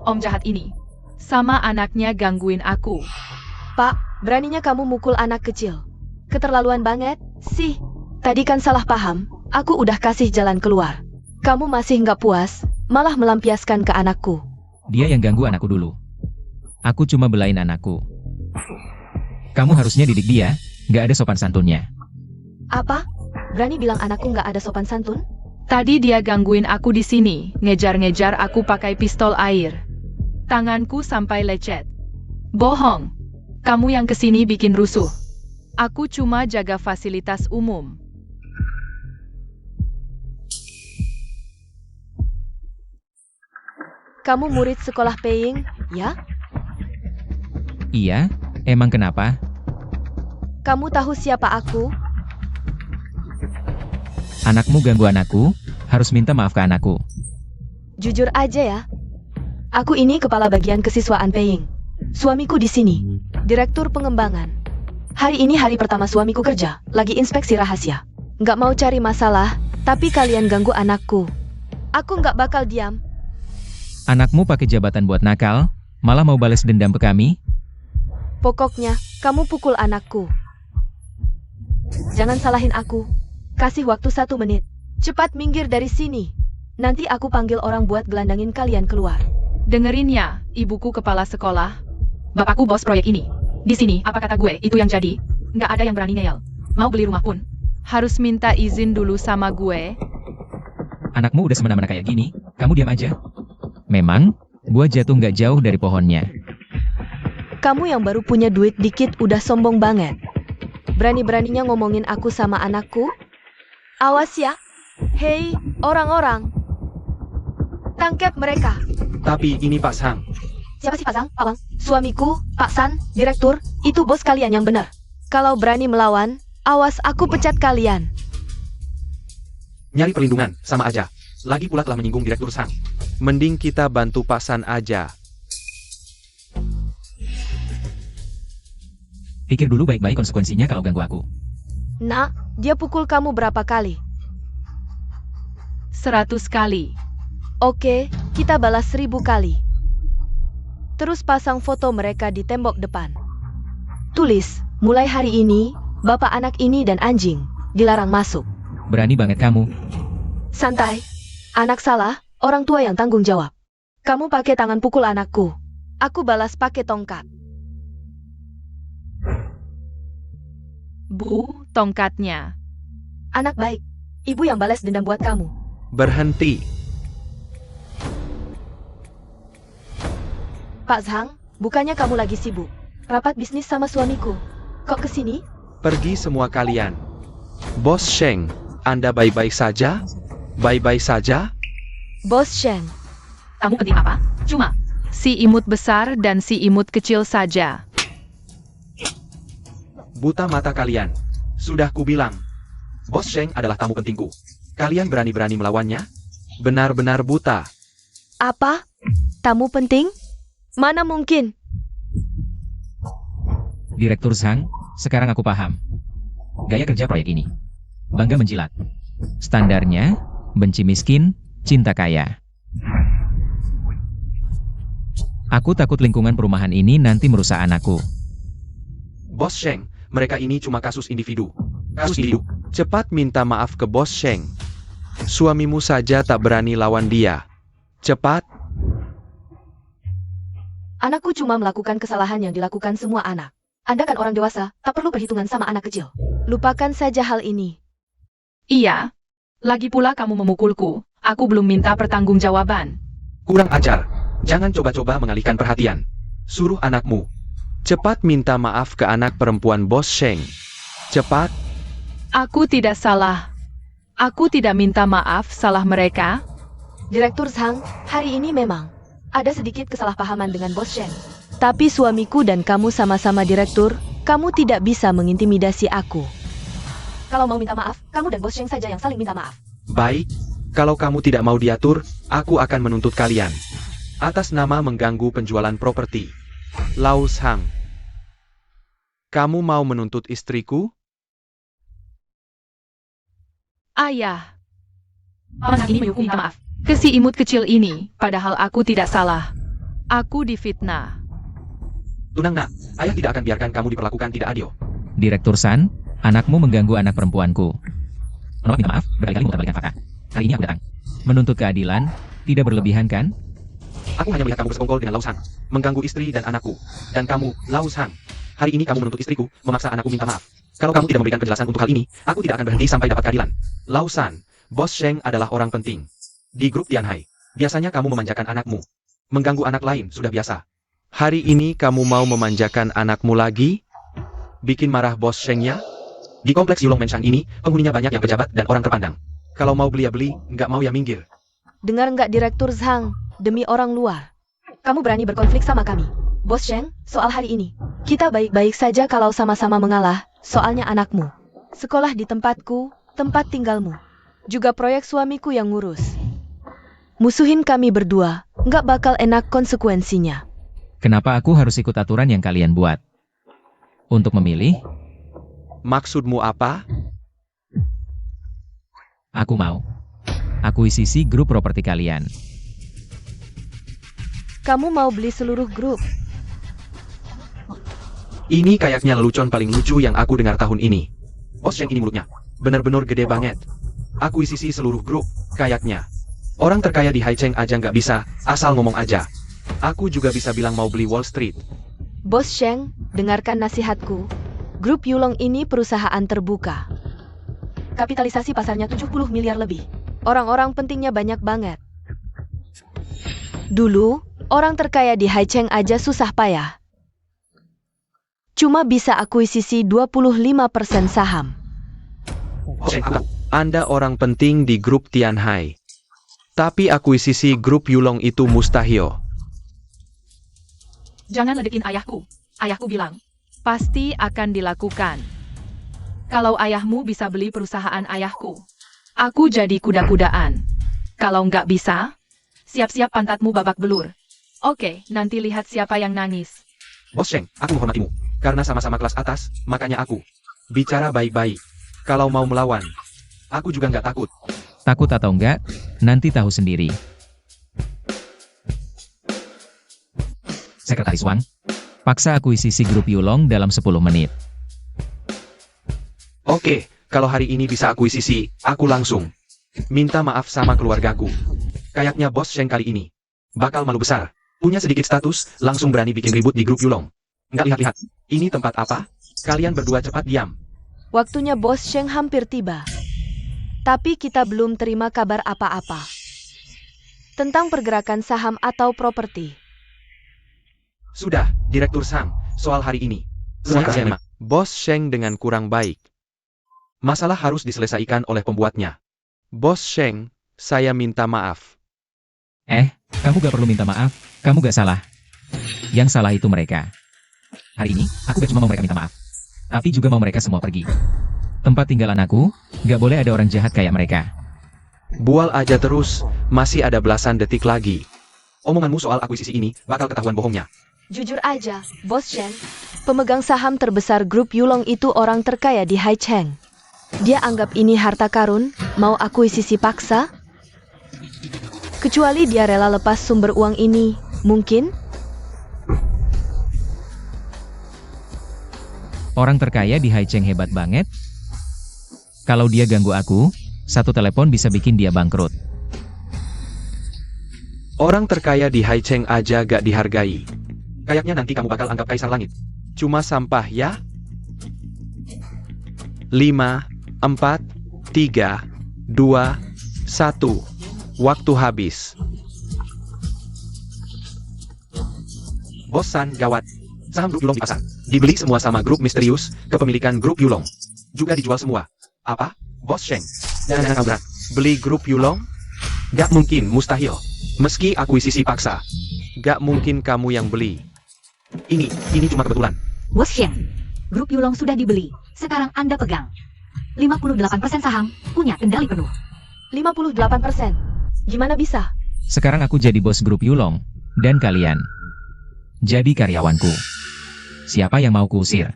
Om jahat ini. Sama anaknya gangguin aku. Pak, beraninya kamu mukul anak kecil. Keterlaluan banget, sih. Tadi kan salah paham, aku udah kasih jalan keluar. Kamu masih nggak puas, malah melampiaskan ke anakku. Dia yang ganggu anakku dulu. Aku cuma belain anakku. Kamu harusnya didik dia, nggak ada sopan santunnya. Apa? Berani bilang anakku nggak ada sopan santun? Tadi dia gangguin aku di sini, ngejar-ngejar aku pakai pistol air. Tanganku sampai lecet. Bohong. Kamu yang kesini bikin rusuh. Aku cuma jaga fasilitas umum. Kamu murid sekolah paying, ya? Iya, emang kenapa? Kamu tahu siapa aku? Anakmu ganggu anakku, harus minta maaf ke anakku. Jujur aja ya. Aku ini kepala bagian kesiswaan paying. Suamiku di sini, direktur pengembangan. Hari ini hari pertama suamiku kerja, lagi inspeksi rahasia. Nggak mau cari masalah, tapi kalian ganggu anakku. Aku nggak bakal diam. Anakmu pakai jabatan buat nakal, malah mau balas dendam ke kami? Pokoknya, kamu pukul anakku. Jangan salahin aku. Kasih waktu 1 menit. Cepat minggir dari sini. Nanti aku panggil orang buat gelandangin kalian keluar. Dengerin ya, ibuku kepala sekolah. Bapakku bos proyek ini. Di sini, apa kata gue, itu yang jadi. Nggak ada yang berani ngeyel. Mau beli rumah pun harus minta izin dulu sama gue. Anakmu udah semena-mena kayak gini, kamu diam aja. Memang, gua jatuh nggak jauh dari pohonnya. Kamu yang baru punya duit dikit udah sombong banget. Berani-beraninya ngomongin aku sama anakku? Awas ya. Hei, orang-orang. Tangkap mereka. Tapi ini Pak Sang. Siapa sih Pak Sang? Pak Wang? Suamiku, Pak San, direktur, itu bos kalian yang benar. Kalau berani melawan, awas aku pecat kalian. Nyari perlindungan, sama aja. Lagi pula telah menyinggung Direktur Sang. Mending kita bantu Pak San aja. Pikir dulu baik-baik konsekuensinya kalau ganggu aku. Nak, dia pukul kamu berapa kali? 100 kali. Oke, kita balas 1000 kali. Terus pasang foto mereka di tembok depan. Tulis, mulai hari ini, bapak anak ini dan anjing dilarang masuk. Berani banget kamu. Santai. Anak salah, orang tua yang tanggung jawab. Kamu pakai tangan pukul anakku. Aku balas pakai tongkat. Bu, tongkatnya. Anak baik. Ibu yang balas dendam buat kamu. Berhenti. Pak Zhang, bukannya kamu lagi sibuk? Rapat bisnis sama suamiku. Kok kesini? Pergi semua kalian. Bos Sheng, Anda baik-baik saja? Baik-baik saja? Bos Shen. Kamu penting apa? Cuma si imut besar dan si imut kecil saja. Buta mata kalian. Sudah kubilang. Bos Sheng adalah tamu pentingku. Kalian berani-berani melawannya? Benar-benar buta. Apa? Tamu penting? Mana mungkin? Direktur Zhang, sekarang aku paham. Gaya kerja proyek ini. Bangga menjilat. Standarnya, benci miskin, cinta kaya. Aku takut lingkungan perumahan ini nanti merusak anakku. Bos Sheng, mereka ini cuma kasus individu. Kasus individu. Cepat minta maaf ke Bos Sheng. Suamimu saja tak berani lawan dia. Cepat. Anakku cuma melakukan kesalahan yang dilakukan semua anak. Anda kan orang dewasa, tak perlu perhitungan sama anak kecil. Lupakan saja hal ini. Iya. Lagi pula kamu memukulku. Aku belum minta pertanggungjawaban. Kurang ajar. Jangan coba-coba mengalihkan perhatian. Suruh anakmu. Cepat minta maaf ke anak perempuan Bos Sheng. Cepat. Aku tidak salah. Aku tidak minta maaf, salah mereka. Direktur Zhang, hari ini memang ada sedikit kesalahpahaman dengan Bos Shen. Tapi suamiku dan kamu sama-sama direktur, kamu tidak bisa mengintimidasi aku. Kalau mau minta maaf, kamu dan Bos Sheng saja yang saling minta maaf. Baik. Kalau kamu tidak mau diatur, aku akan menuntut kalian. Atas nama mengganggu penjualan properti. Lau Zhang. Kamu mau menuntut istriku? Ayah. Paman ini menyuruhku minta maaf. Ke si imut kecil ini, padahal aku tidak salah. Aku difitnah. Tunang nak, ayah tidak akan biarkan kamu diperlakukan tidak adil. Direktur San, anakmu mengganggu anak perempuanku. Menolak minta maaf, berkali-kali memutarbalikkan fakta. Hari ini aku datang. Menuntut keadilan, Tidak berlebihan kan? Aku hanya melihat kamu bersekongkol dengan Laus Hang, mengganggu istri dan anakku. Dan kamu, Laus Hang, hari ini kamu menuntut istriku, memaksa anakku minta maaf. Kalau kamu tidak memberikan penjelasan untuk hal ini, aku tidak akan berhenti sampai dapat keadilan. Laus San, Bos Sheng adalah orang penting di grup Tianhai. Biasanya kamu memanjakan anakmu. Mengganggu anak lain sudah biasa. Hari ini kamu mau memanjakan anakmu lagi? Bikin marah Bos Sheng ya? Di kompleks Yulong Menshang ini, penghuninya banyak yang pejabat dan orang terpandang. Kalau mau beli ya beli, nggak mau ya minggir. Dengar nggak Direktur Zhang, demi orang luar. Kamu berani berkonflik sama kami. Bos Sheng, soal hari ini. Kita baik-baik saja kalau sama-sama mengalah, soalnya anakmu. Sekolah di tempatku, tempat tinggalmu. Juga proyek suamiku yang ngurus. Musuhin kami berdua, nggak bakal enak konsekuensinya. Kenapa aku harus ikut aturan yang kalian buat? Untuk memilih, Maksudmu apa? aku mau akuisisi grup properti kalian. Kamu mau beli seluruh grup. Ini kayaknya lelucon paling lucu yang aku dengar tahun ini. Bos Sheng ini mulutnya benar-benar gede banget. Akuisisi seluruh grup, kayaknya. Orang terkaya di Haicheng aja nggak bisa, asal ngomong aja. Aku juga bisa bilang mau beli Wall Street. Bos Sheng, dengarkan nasihatku. Grup Yulong ini perusahaan terbuka. Kapitalisasi pasarnya 70 miliar lebih. Orang-orang pentingnya banyak banget. Dulu, orang terkaya di Haicheng aja susah payah. Cuma bisa akuisisi 25% saham. Bos Sheng, Anda orang penting di grup Tianhai. Tapi akuisisi grup Yulong itu mustahil. Jangan ledekin ayahku. Ayahku bilang, pasti akan dilakukan. Kalau ayahmu bisa beli perusahaan ayahku, aku jadi kuda-kudaan. Kalau nggak bisa, siap-siap pantatmu babak belur. Oke, nanti lihat siapa yang nangis. Bos Sheng, aku menghormatimu. Karena sama-sama kelas atas, makanya aku bicara baik-baik. Kalau mau melawan, aku juga nggak takut. Takut atau enggak, nanti tahu sendiri. Sekretaris Wang, paksa akuisisi grup Yulong dalam 10 menit. Oke, kalau hari ini bisa akuisisi, aku langsung minta maaf sama keluargaku. Kayaknya Bos Sheng kali ini bakal malu besar. Punya sedikit status, langsung berani bikin ribut di grup Yulong. Nggak lihat-lihat, ini tempat apa? Kalian berdua cepat diam. Waktunya Bos Sheng hampir tiba. Tapi kita belum terima kabar apa-apa tentang pergerakan saham atau properti. Sudah, Direktur Sang, soal hari ini. Semuanya Bos Sheng dengan kurang baik. Masalah harus diselesaikan oleh pembuatnya. Bos Sheng, saya minta maaf. Kamu gak perlu minta maaf, kamu gak salah. Yang salah itu mereka. Hari ini, aku gak cuma mau mereka minta maaf, tapi juga mau mereka semua pergi. Tempat tinggal anakku, gak boleh ada orang jahat kayak mereka. Bual aja terus, masih ada belasan detik lagi. Omonganmu soal akuisisi ini bakal ketahuan bohongnya. Jujur aja, Bos Sheng, pemegang saham terbesar grup Yulong itu orang terkaya di Haicheng. Dia anggap ini harta karun, mau akuisisi paksa? Kecuali dia rela lepas sumber uang ini, mungkin? Orang terkaya di Haicheng hebat banget. Kalau dia ganggu aku, satu telepon bisa bikin dia bangkrut. Orang terkaya di Haicheng aja gak dihargai. Kayaknya nanti kamu bakal anggap kaisar langit. Cuma sampah ya? 5, 4, 3, 2, 1. Waktu habis. Bos San, gawat. Saham grup Yulong dipasang. Dibeli semua sama grup misterius, kepemilikan grup Yulong. Juga dijual semua. Apa? Bos Sheng. Dan kamu berat. Beli grup Yulong? Gak mungkin, mustahil. Meski akuisisi paksa. Gak mungkin kamu yang beli. Ini cuma kebetulan. Bos Sheng, grup Yulong sudah dibeli. Sekarang Anda pegang. 58% saham, punya kendali penuh. 58%. Gimana bisa? Sekarang aku jadi bos grup Yulong, dan kalian jadi karyawanku. Siapa yang mau kuusir?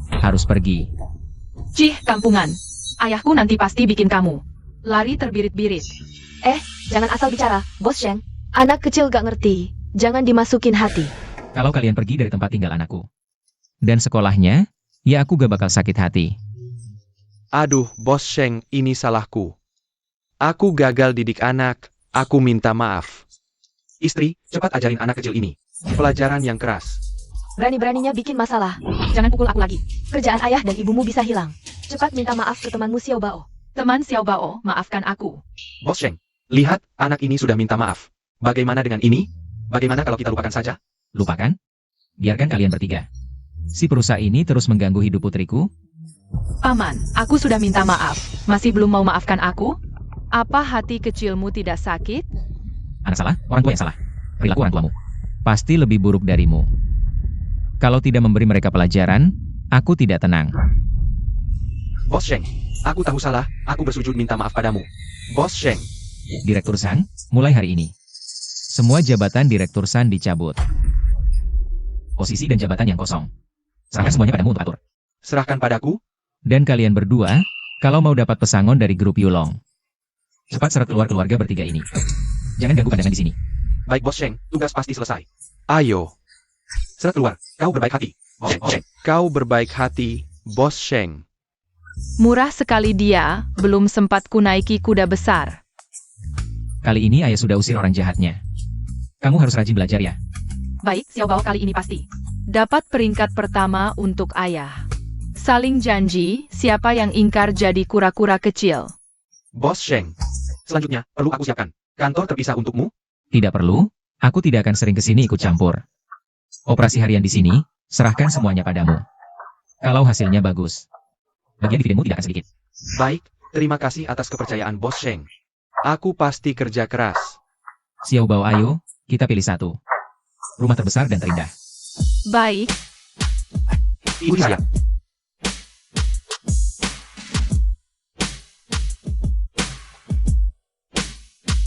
Harus pergi. Cih, kampungan. Ayahku nanti pasti bikin kamu lari terbirit-birit. Jangan asal bicara, Bos Sheng. Anak kecil gak ngerti, jangan dimasukin hati. Kalau kalian pergi dari tempat tinggal anakku dan sekolahnya, ya aku gak bakal sakit hati. Aduh, Bos Sheng, ini salahku. Aku gagal didik anak, Aku minta maaf. Istri, cepat ajarin anak kecil ini pelajaran yang keras. Berani-beraninya bikin masalah. Jangan pukul aku lagi. Kerjaan ayah dan ibumu bisa hilang. Cepat minta maaf ke temanmu Xiao Bao. Teman Xiao Bao, maafkan aku. Bos Sheng, lihat, anak ini sudah minta maaf. Bagaimana dengan ini? Bagaimana kalau kita lupakan saja? Lupakan? Biarkan kalian bertiga. Si perusahaan ini terus mengganggu hidup putriku. Paman, aku sudah minta maaf. Masih belum mau maafkan aku? Apa hati kecilmu tidak sakit? Anak salah, orang tua yang salah. Perilaku orang tuamu pasti lebih buruk darimu. Kalau tidak memberi mereka pelajaran, aku tidak tenang. Bos Sheng, aku tahu salah, aku bersujud minta maaf padamu. Bos Sheng, Direktur San, mulai hari ini, semua jabatan Direktur San dicabut. Posisi dan jabatan yang kosong, serahkan semuanya padamu untuk atur. serahkan padaku. Dan kalian berdua, kalau mau dapat pesangon dari grup Yulong, cepat seret keluar keluarga bertiga ini. Jangan ganggu pandangan di sini. Baik Bos Sheng, tugas pasti selesai. Ayo. Seret keluar, kau berbaik hati. Bos Sheng. Kau berbaik hati, Bos Sheng. Murah sekali dia, belum sempat kunaiki kuda besar. Kali ini ayah sudah usir orang jahatnya. Kamu harus rajin belajar ya. Baik, Xiao Bao kali ini pasti dapat peringkat pertama untuk ayah. Saling janji, siapa yang ingkar jadi kura-kura kecil. Bos Sheng. Selanjutnya, perlu aku siapkan kantor terpisah untukmu? Tidak perlu, aku tidak akan sering ke sini ikut campur. Operasi harian di sini, serahkan semuanya padamu. Kalau hasilnya bagus, bagian dividenmu tidak akan sedikit. Baik, terima kasih atas kepercayaan Bos Sheng. Aku pasti kerja keras. Xiao Bao, ayo, kita pilih satu. Rumah terbesar dan terindah. Baik, Ini siap.